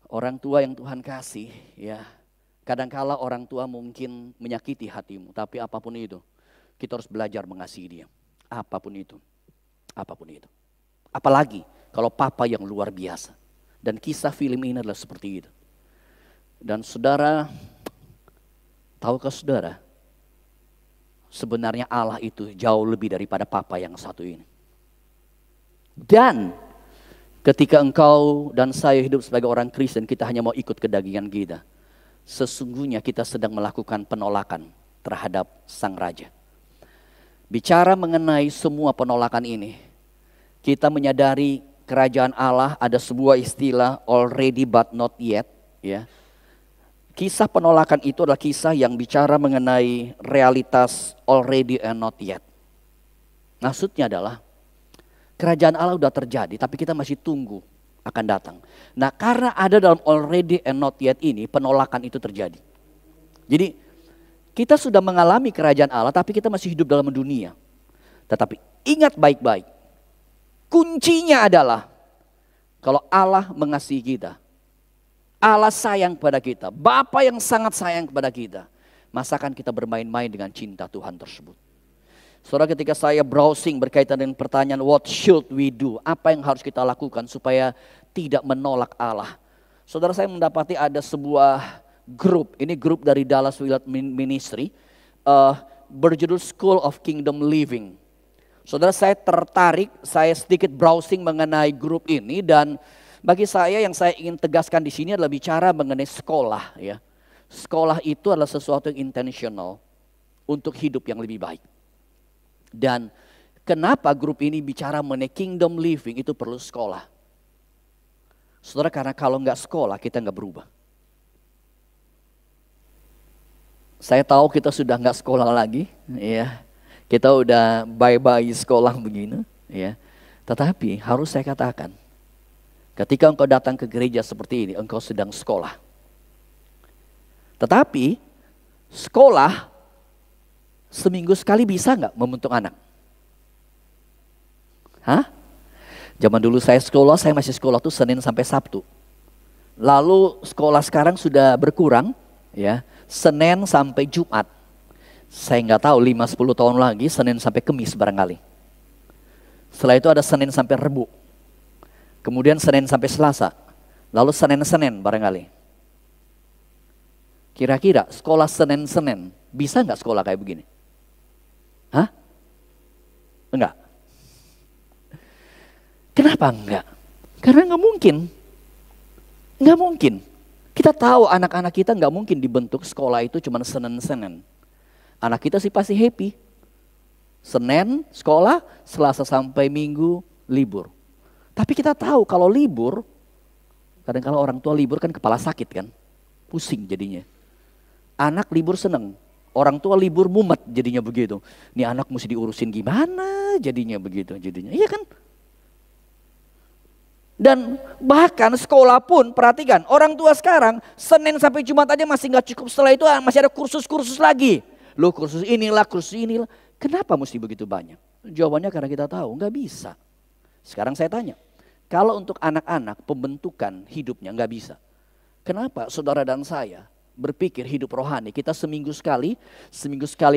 orang tua yang Tuhan kasih, ya. Kadangkala orang tua mungkin menyakiti hatimu, tapi apapun itu, kita harus belajar mengasihi dia. Apapun itu, apapun itu. Apalagi kalau papa yang luar biasa. Dan kisah film ini adalah seperti itu. Dan saudara, Tahukah saudara, sebenarnya Allah itu jauh lebih daripada papa yang satu ini. Dan ketika engkau dan saya hidup sebagai orang Kristen, kita hanya mau ikut kedagingan kita. Sesungguhnya kita sedang melakukan penolakan terhadap Sang Raja. Bicara mengenai semua penolakan ini, kita menyadari kerajaan Allah ada sebuah istilah already but not yet. Ya. Kisah penolakan itu adalah kisah yang bicara mengenai realitas already and not yet. Maksudnya adalah kerajaan Allah sudah terjadi tapi kita masih tunggu akan datang. Nah karena ada dalam already and not yet ini penolakan itu terjadi. Jadi kita sudah mengalami kerajaan Allah tapi kita masih hidup dalam dunia. Tetapi ingat baik-baik. Kuncinya adalah kalau Allah mengasihi kita. Allah sayang kepada kita. Bapa yang sangat sayang kepada kita. Masakan kita bermain-main dengan cinta Tuhan tersebut. Saudara, ketika saya browsing berkaitan dengan pertanyaan what should we do? Apa yang harus kita lakukan supaya tidak menolak Allah? Saudara, saya mendapati ada sebuah grup. Ini grup dari Dallas Willard Ministry. Berjudul School of Kingdom Living. Saudara, saya tertarik, saya sedikit browsing mengenai grup ini. Dan bagi saya yang saya ingin tegaskan di sini adalah bicara mengenai sekolah. Ya. Sekolah itu adalah sesuatu yang intentional untuk hidup yang lebih baik. Dan kenapa grup ini bicara mengenai kingdom living itu perlu sekolah. Saudara, karena kalau nggak sekolah kita nggak berubah. Saya tahu kita sudah nggak sekolah lagi, ya. Kita udah bye-bye sekolah begini, ya. Tetapi harus saya katakan, ketika engkau datang ke gereja seperti ini, engkau sedang sekolah. Tetapi sekolah seminggu sekali bisa nggak membentuk anak? Hah? Zaman dulu saya masih sekolah tuh Senin sampai Sabtu. Lalu sekolah sekarang sudah berkurang, ya, Senin sampai Jumat. Saya nggak tahu 5-10 tahun lagi Senin sampai Kamis barangkali. Setelah itu ada Senin sampai Rebu. Kemudian Senin sampai Selasa. Lalu Senin barangkali. Kira-kira sekolah Senin bisa nggak sekolah kayak begini? Hah? Enggak. Kenapa enggak? Karena nggak mungkin. Nggak mungkin. Kita tahu anak-anak kita nggak mungkin dibentuk sekolah itu cuma Senin. Anak kita sih pasti happy. Senin sekolah, Selasa sampai Minggu libur. Tapi kita tahu kalau libur, kadang-kadang orang tua libur kan kepala sakit kan. Pusing jadinya. Anak libur seneng. Orang tua libur mumet jadinya begitu. Nih anak mesti diurusin gimana jadinya begitu. Iya kan? Dan bahkan sekolah pun perhatikan. Orang tua sekarang Senin sampai Jumat aja masih gak cukup. Setelah itu masih ada kursus-kursus lagi. Loh kursus inilah. Kenapa mesti begitu banyak? Jawabannya karena kita tahu nggak bisa. Sekarang saya tanya, kalau untuk anak-anak pembentukan hidupnya nggak bisa. Kenapa saudara dan saya berpikir hidup rohani kita seminggu sekali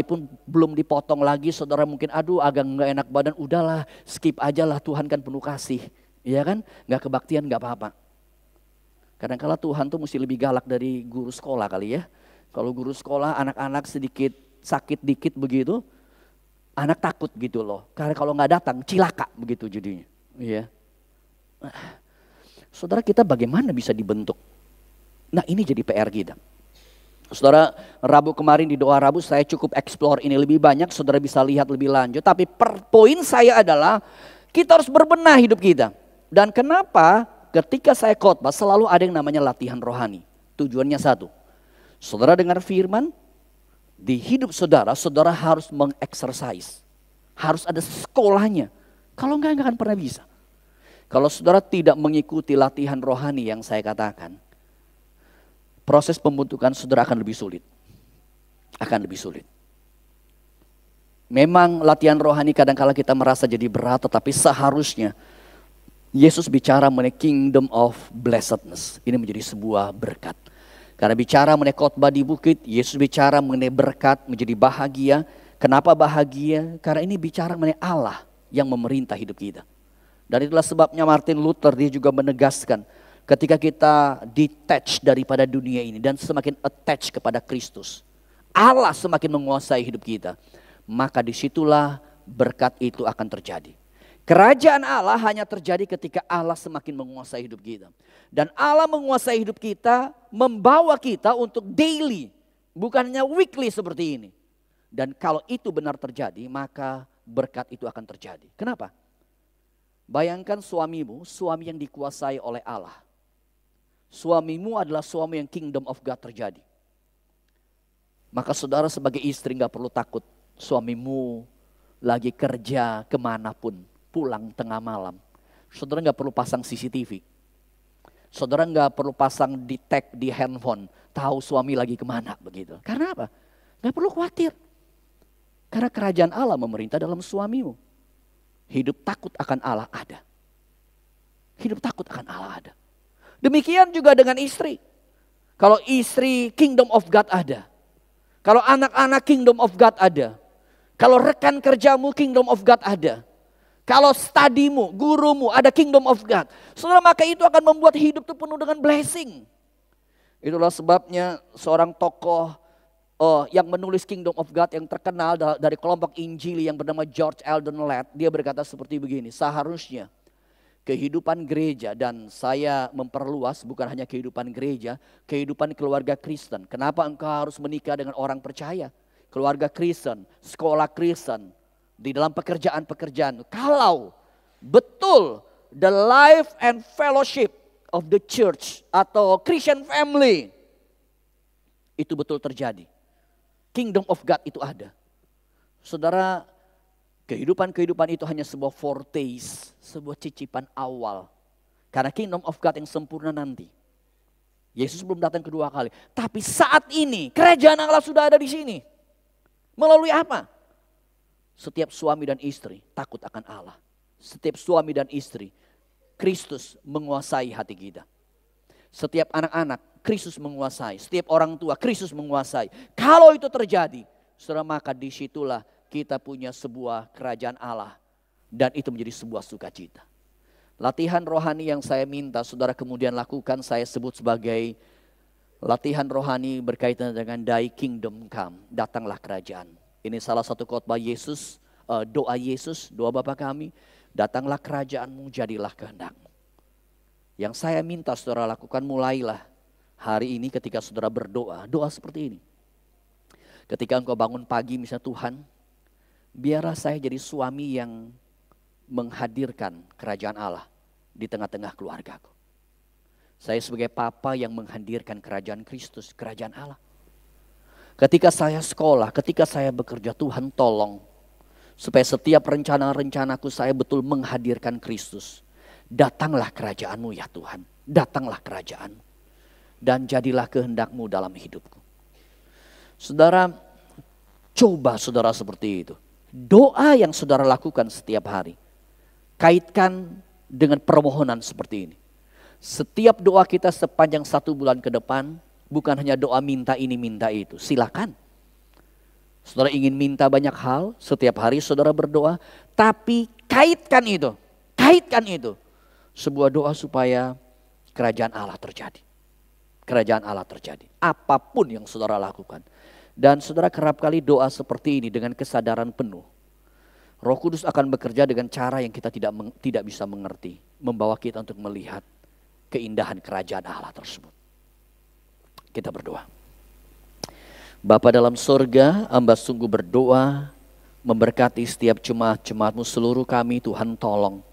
pun belum dipotong lagi, saudara mungkin aduh agak nggak enak badan, udahlah skip aja lah, Tuhan kan penuh kasih. Iya kan? Nggak kebaktian nggak apa-apa. Kadang-kala Tuhan tuh mesti lebih galak dari guru sekolah kali ya. Kalau guru sekolah anak-anak sedikit sakit dikit begitu, anak takut gitu loh. Karena kalau nggak datang cilaka begitu jadinya. Iya. Saudara, kita bagaimana bisa dibentuk? Nah ini jadi PR kita. Saudara, Rabu kemarin di doa Rabu saya cukup explore ini lebih banyak. Saudara bisa lihat lebih lanjut. Tapi poin saya adalah kita harus berbenah hidup kita. Dan kenapa ketika saya khotbah selalu ada yang namanya latihan rohani. Tujuannya satu. Saudara dengar firman. Di hidup saudara, saudara harus mengeksersis. Harus ada sekolahnya. Kalau enggak akan pernah bisa. Kalau saudara tidak mengikuti latihan rohani yang saya katakan, proses pembentukan saudara akan lebih sulit. Akan lebih sulit. Memang latihan rohani kadang-kala kita merasa jadi berat, tetapi seharusnya Yesus bicara mengenai kingdom of blessedness. Ini menjadi sebuah berkat. Karena bicara mengenai khotbah di bukit, Yesus bicara mengenai berkat, menjadi bahagia. Kenapa bahagia? Karena ini bicara mengenai Allah yang memerintah hidup kita. Dan itulah sebabnya Martin Luther dia juga menegaskan, ketika kita detach daripada dunia ini dan semakin attach kepada Kristus, Allah semakin menguasai hidup kita, maka disitulah berkat itu akan terjadi. Kerajaan Allah hanya terjadi ketika Allah semakin menguasai hidup kita. Dan Allah menguasai hidup kita, membawa kita untuk daily, bukannya weekly seperti ini. Dan kalau itu benar terjadi, maka berkat itu akan terjadi. Kenapa? Bayangkan suamimu, suami yang dikuasai oleh Allah. Suamimu adalah suami yang kingdom of God terjadi. Maka saudara sebagai istri gak perlu takut suamimu lagi kerja kemanapun, pulang tengah malam. Saudara gak perlu pasang CCTV. Saudara gak perlu pasang di tag di handphone, tahu suami lagi kemana begitu. Karena apa? Gak perlu khawatir. Karena kerajaan Allah memerintah dalam suamimu. Hidup takut akan Allah ada. Hidup takut akan Allah ada. Demikian juga dengan istri. Kalau istri kingdom of God ada. Kalau anak-anak kingdom of God ada. Kalau rekan kerjamu kingdom of God ada. Kalau studimu, gurumu ada kingdom of God. Saudara, maka itu akan membuat hidup itu penuh dengan blessing. Itulah sebabnya seorang tokoh yang menulis Kingdom of God yang terkenal dari kelompok Injili yang bernama George Eldon Ladd. Dia berkata seperti begini, seharusnya kehidupan gereja, dan saya memperluas bukan hanya kehidupan gereja, kehidupan keluarga Kristen. Kenapa engkau harus menikah dengan orang percaya? Keluarga Kristen, sekolah Kristen, di dalam pekerjaan-pekerjaan. Kalau betul the life and fellowship of the church atau Christian family itu betul terjadi, Kingdom of God itu ada. Saudara, kehidupan itu hanya sebuah foretaste, sebuah cicipan awal. Karena Kingdom of God yang sempurna nanti. Yesus belum datang kedua kali. Tapi saat ini kerajaan Allah sudah ada di sini. Melalui apa? Setiap suami dan istri takut akan Allah. Setiap suami dan istri, Kristus menguasai hati kita. Setiap anak-anak, Kristus menguasai. Setiap orang tua, Kristus menguasai. Kalau itu terjadi, saudara, maka disitulah kita punya sebuah kerajaan Allah. Dan itu menjadi sebuah sukacita. Latihan rohani yang saya minta saudara kemudian lakukan, saya sebut sebagai latihan rohani berkaitan dengan Thy Kingdom Come, datanglah kerajaan. Ini salah satu khotbah Yesus, doa Yesus, doa Bapa kami, datanglah kerajaanmu, jadilah kehendakmu. Yang saya minta saudara lakukan, mulailah hari ini ketika saudara berdoa, doa seperti ini. Ketika engkau bangun pagi misalnya, Tuhan, biarlah saya jadi suami yang menghadirkan kerajaan Allah di tengah-tengah keluargaku. Saya sebagai papa yang menghadirkan kerajaan Kristus, kerajaan Allah. Ketika saya sekolah, ketika saya bekerja, Tuhan tolong supaya setiap rencana-rencanaku saya betul menghadirkan Kristus. Datanglah kerajaanmu ya Tuhan, datanglah kerajaanmu. Dan jadilah kehendakmu dalam hidupku. Saudara, coba saudara seperti itu. Doa yang saudara lakukan setiap hari, kaitkan dengan permohonan seperti ini. Setiap doa kita sepanjang 1 bulan ke depan, bukan hanya doa minta ini minta itu, silakan. Saudara ingin minta banyak hal, setiap hari saudara berdoa, tapi kaitkan itu. Sebuah doa supaya kerajaan Allah terjadi. Kerajaan Allah terjadi. Apapun yang saudara lakukan. Dan saudara kerap kali doa seperti ini dengan kesadaran penuh. Roh Kudus akan bekerja dengan cara yang kita tidak bisa mengerti. Membawa kita untuk melihat keindahan kerajaan Allah tersebut. Kita berdoa. Bapa dalam surga, hamba sungguh berdoa memberkati setiap jemaat-jemaatmu seluruh kami. Tuhan tolong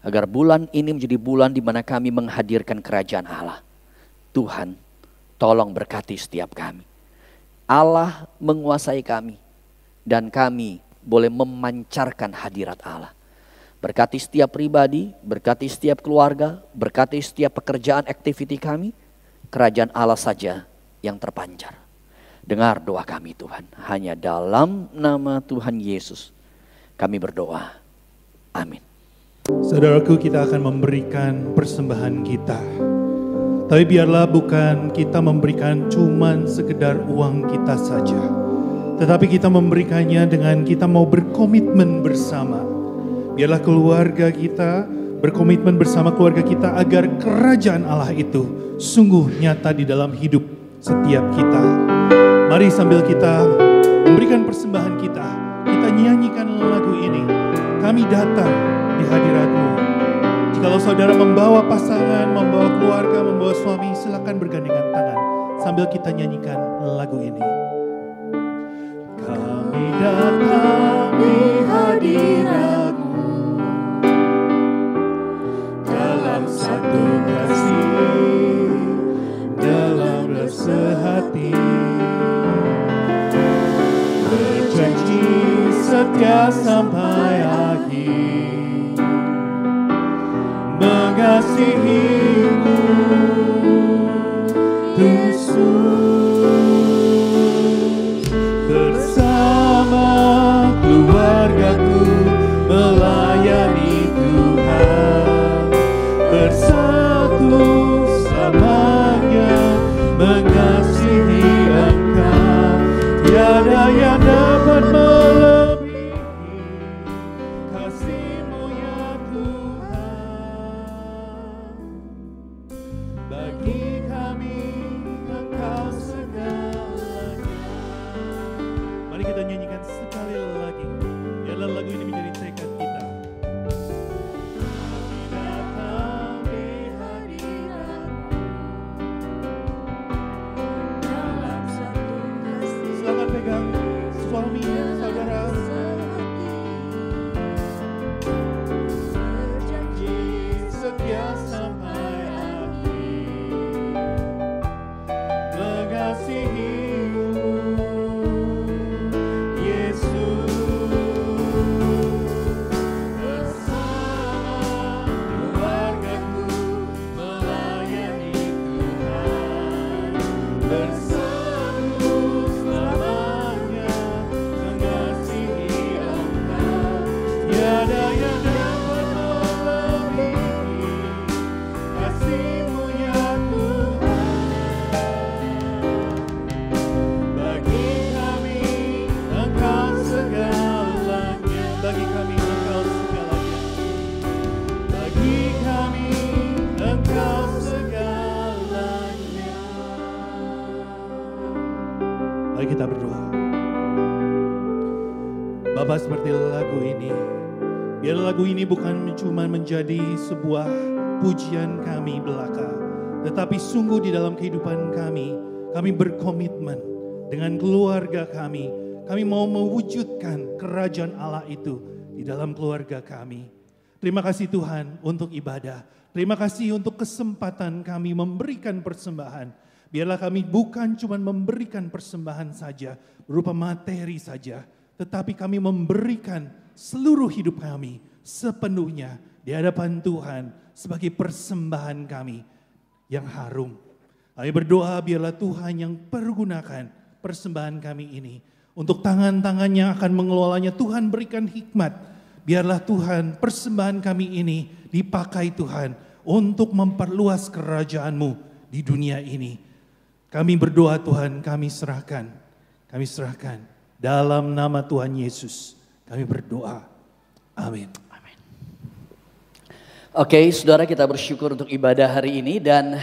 agar bulan ini menjadi bulan di mana kami menghadirkan kerajaan Allah. Tuhan tolong berkati setiap kami. Allah menguasai kami dan kami boleh memancarkan hadirat Allah. Berkati setiap pribadi, berkati setiap keluarga, berkati setiap pekerjaan aktiviti kami. Kerajaan Allah saja yang terpancar. Dengar doa kami Tuhan. Hanya dalam nama Tuhan Yesus kami berdoa. Amin. Saudaraku, kita akan memberikan persembahan kita. Tapi biarlah bukan kita memberikan cuman sekedar uang kita saja. Tetapi kita memberikannya dengan kita mau berkomitmen bersama. Biarlah keluarga kita berkomitmen bersama keluarga kita agar kerajaan Allah itu sungguh nyata di dalam hidup setiap kita. Mari sambil kita memberikan persembahan kita, kita nyanyikan lagu ini. Kami datang di hadirat-Mu. Jikalau saudara membawa pasangan, membawa keluarga, membawa suami, silakan bergandengan tangan sambil kita nyanyikan lagu ini. Kami datang di hadirat-Mu dalam satu kasih, dalam rasa hati, berjanji setia sampai akhir, mengasihi-Mu Yesus. Bersama keluargaku melayani Tuhan, bersatu samanya mengasihi Engkau. Tiada yang dapat melebihi kasih-Mu ya Tuhan. Bagi kami Engkau segalanya. Mari kita nyanyikan sekali lagi. Biarlah lagu ini menjadi tekad kita. Kami datang di hadirat-Mu dalam satu kasih. Selamat pegang suami, saudara. Berjanji setia sampai akhir, mengasihi-Mu Yesus. Bersama keluargaku melayani Tuhan, bersatu selamanya mengasihi Engkau. Tiada yang dapat melebihi kasih-Mu ya Tuhan. Bagi kami Engkau segalanya. Bagi kami Engkau segalanya. Bagi kami Engkau segalanya. Mari kita berdoa. Bapa, seperti lagu ini, biar lagu ini bukan cuma menjadi sebuah pujian kami belaka, tetapi sungguh di dalam kehidupan kami berkomitmen dengan keluarga kami. Kami mau mewujudkan kerajaan Allah itu di dalam keluarga kami. Terima kasih Tuhan untuk ibadah. Terima kasih untuk kesempatan kami memberikan persembahan. Biarlah kami bukan cuma memberikan persembahan saja, berupa materi saja, tetapi kami memberikan seluruh hidup kami sepenuhnya di hadapan Tuhan sebagai persembahan kami yang harum. Kami berdoa biarlah Tuhan yang pergunakan persembahan kami ini. Untuk tangan-tangan yang akan mengelolanya, Tuhan berikan hikmat. Biarlah Tuhan persembahan kami ini dipakai Tuhan untuk memperluas kerajaan-Mu di dunia ini. Kami berdoa Tuhan, kami serahkan dalam nama Tuhan Yesus. Kami berdoa. Amin. Oke, saudara, kita bersyukur untuk ibadah hari ini. Dan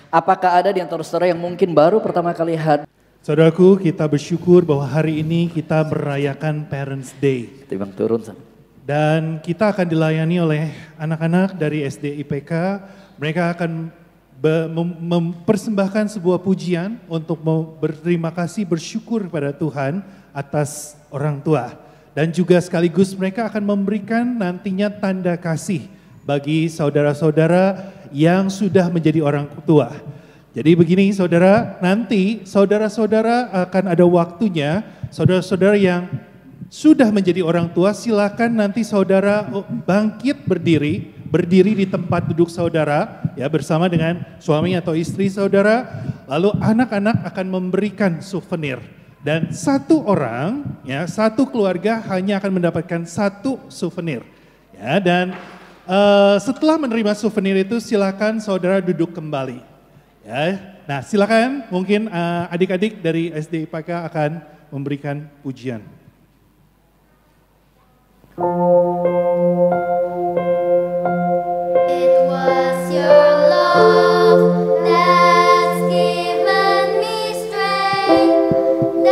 apakah ada di antara saudara yang mungkin baru pertama kali hadir? Saudaraku, kita bersyukur bahwa hari ini kita merayakan Parents Day. Timbang turun. Dan kita akan dilayani oleh anak-anak dari SD IPK. Mereka akan mempersembahkan sebuah pujian untuk berterima kasih, bersyukur kepada Tuhan atas orang tua. Dan juga sekaligus mereka akan memberikan nantinya tanda kasih bagi saudara-saudara yang sudah menjadi orang tua. Jadi begini saudara, nanti saudara-saudara akan ada waktunya, saudara-saudara yang sudah menjadi orang tua, silakan nanti saudara bangkit berdiri di tempat duduk saudara ya bersama dengan suami atau istri saudara. Lalu anak-anak akan memberikan souvenir dan satu orang ya, satu keluarga hanya akan mendapatkan satu souvenir. Ya, dan setelah menerima souvenir itu silakan saudara duduk kembali. Ya. Nah, silakan mungkin adik-adik dari SD IPK akan memberikan pujian. It was your love that's given me strength.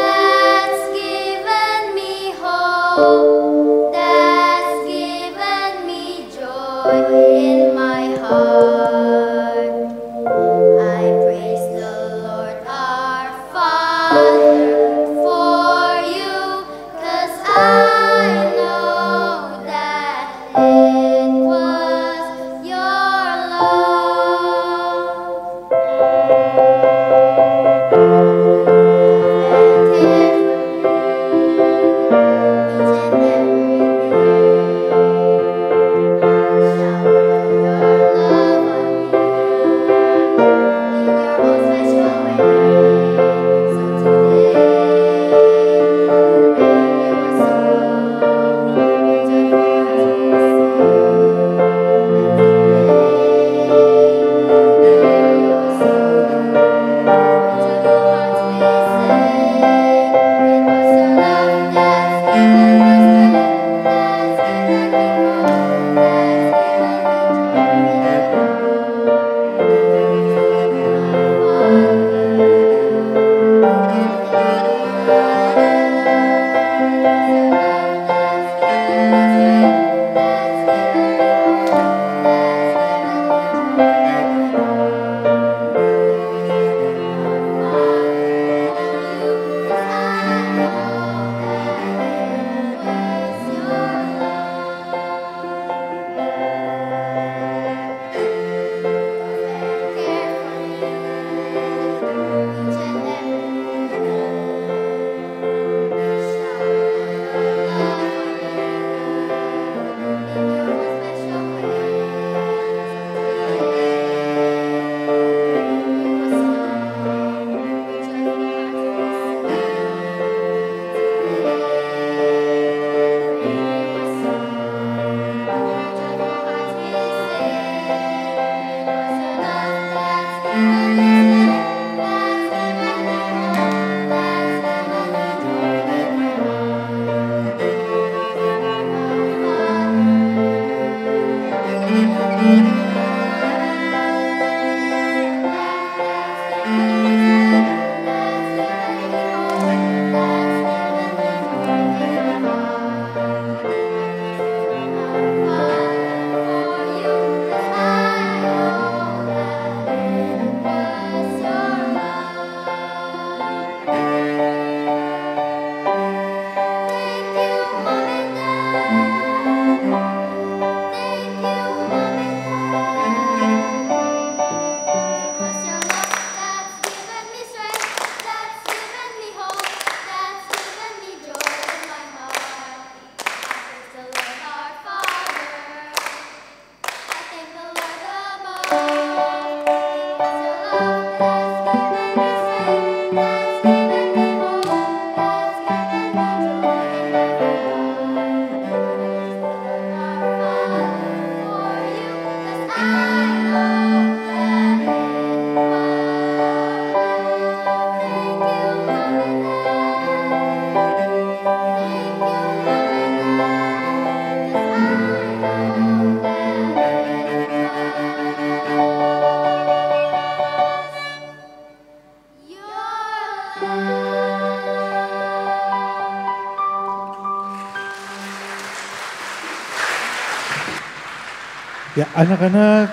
Ya, anak-anak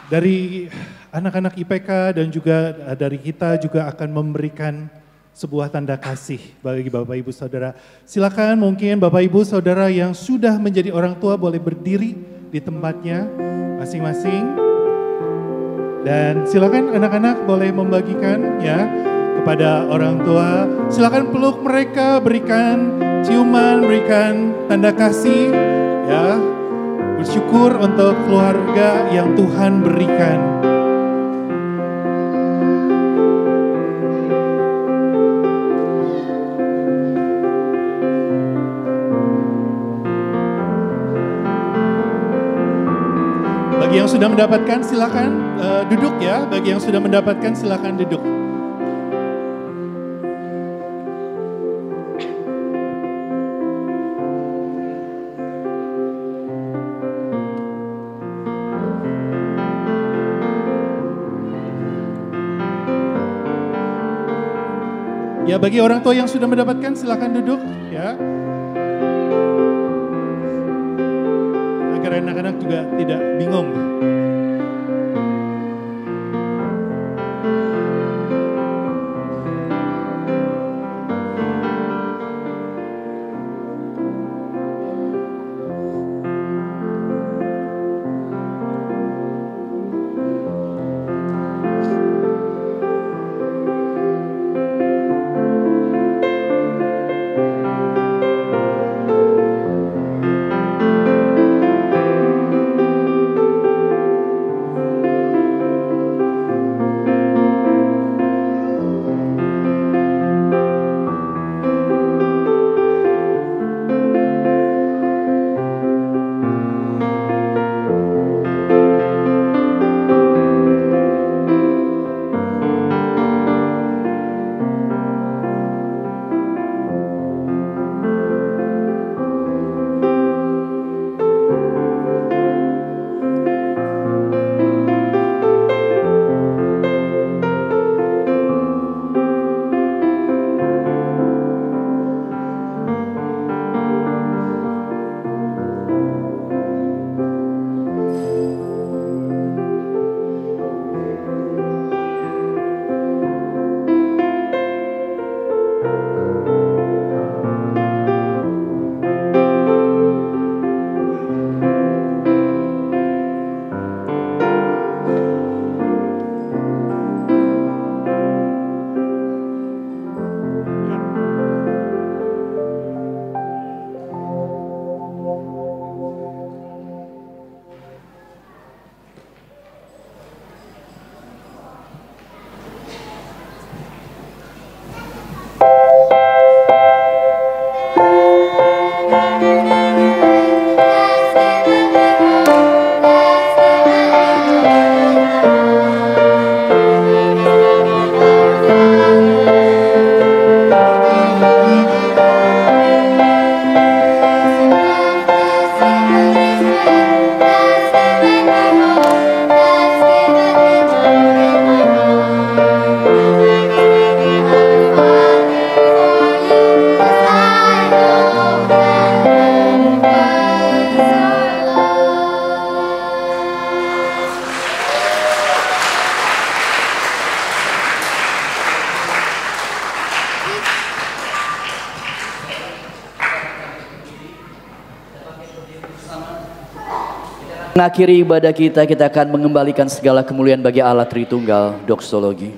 dari anak-anak IPK dan juga dari kita juga akan memberikan sebuah tanda kasih bagi Bapak Ibu Saudara. Silakan mungkin Bapak Ibu Saudara yang sudah menjadi orang tua boleh berdiri di tempatnya masing-masing. Dan silakan anak-anak boleh membagikan ya kepada orang tua. Silakan peluk mereka, berikan ciuman, berikan tanda kasih ya. Bersyukur untuk keluarga yang Tuhan berikan. Bagi yang sudah mendapatkan silakan duduk ya. Bagi yang sudah mendapatkan silakan duduk. Ya, bagi orang tua yang sudah mendapatkan silakan duduk ya. Agar anak-anak juga tidak bingung. Mengakhiri ibadah kita akan mengembalikan segala kemuliaan bagi Allah Tritunggal. Doksologi.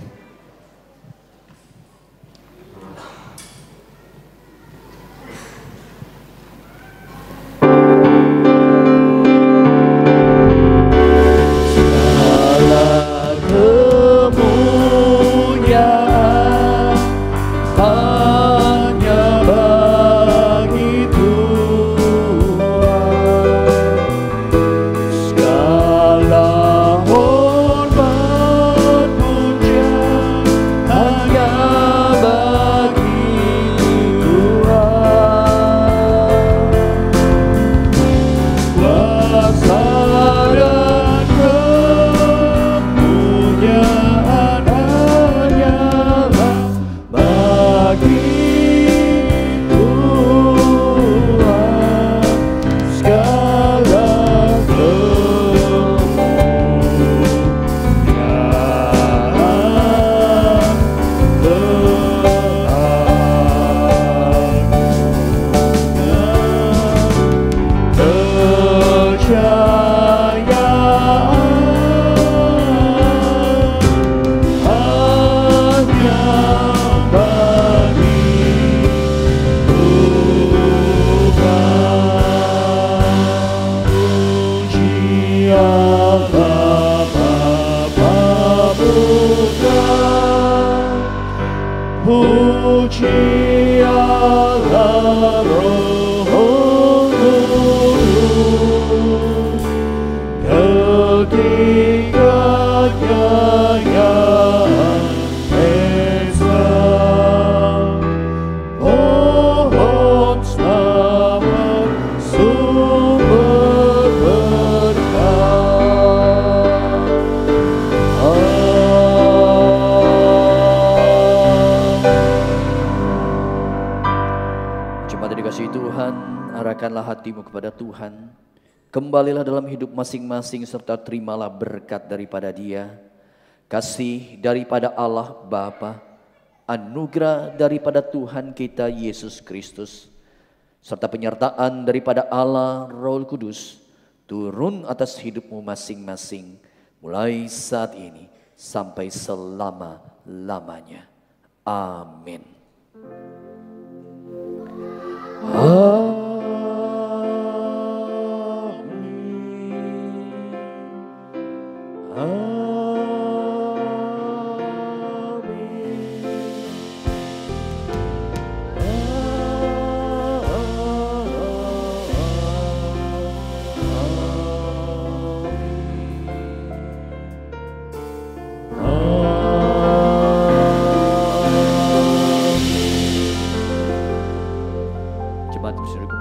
Arahkanlah hatimu kepada Tuhan. Kembalilah dalam hidup masing-masing serta terimalah berkat daripada Dia. Kasih daripada Allah Bapa, anugerah daripada Tuhan kita Yesus Kristus, serta penyertaan daripada Allah Roh Kudus turun atas hidupmu masing-masing mulai saat ini sampai selama-lamanya. Amin.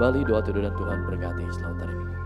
Kembali doa dan Tuhan berkati. Selamat hari Minggu.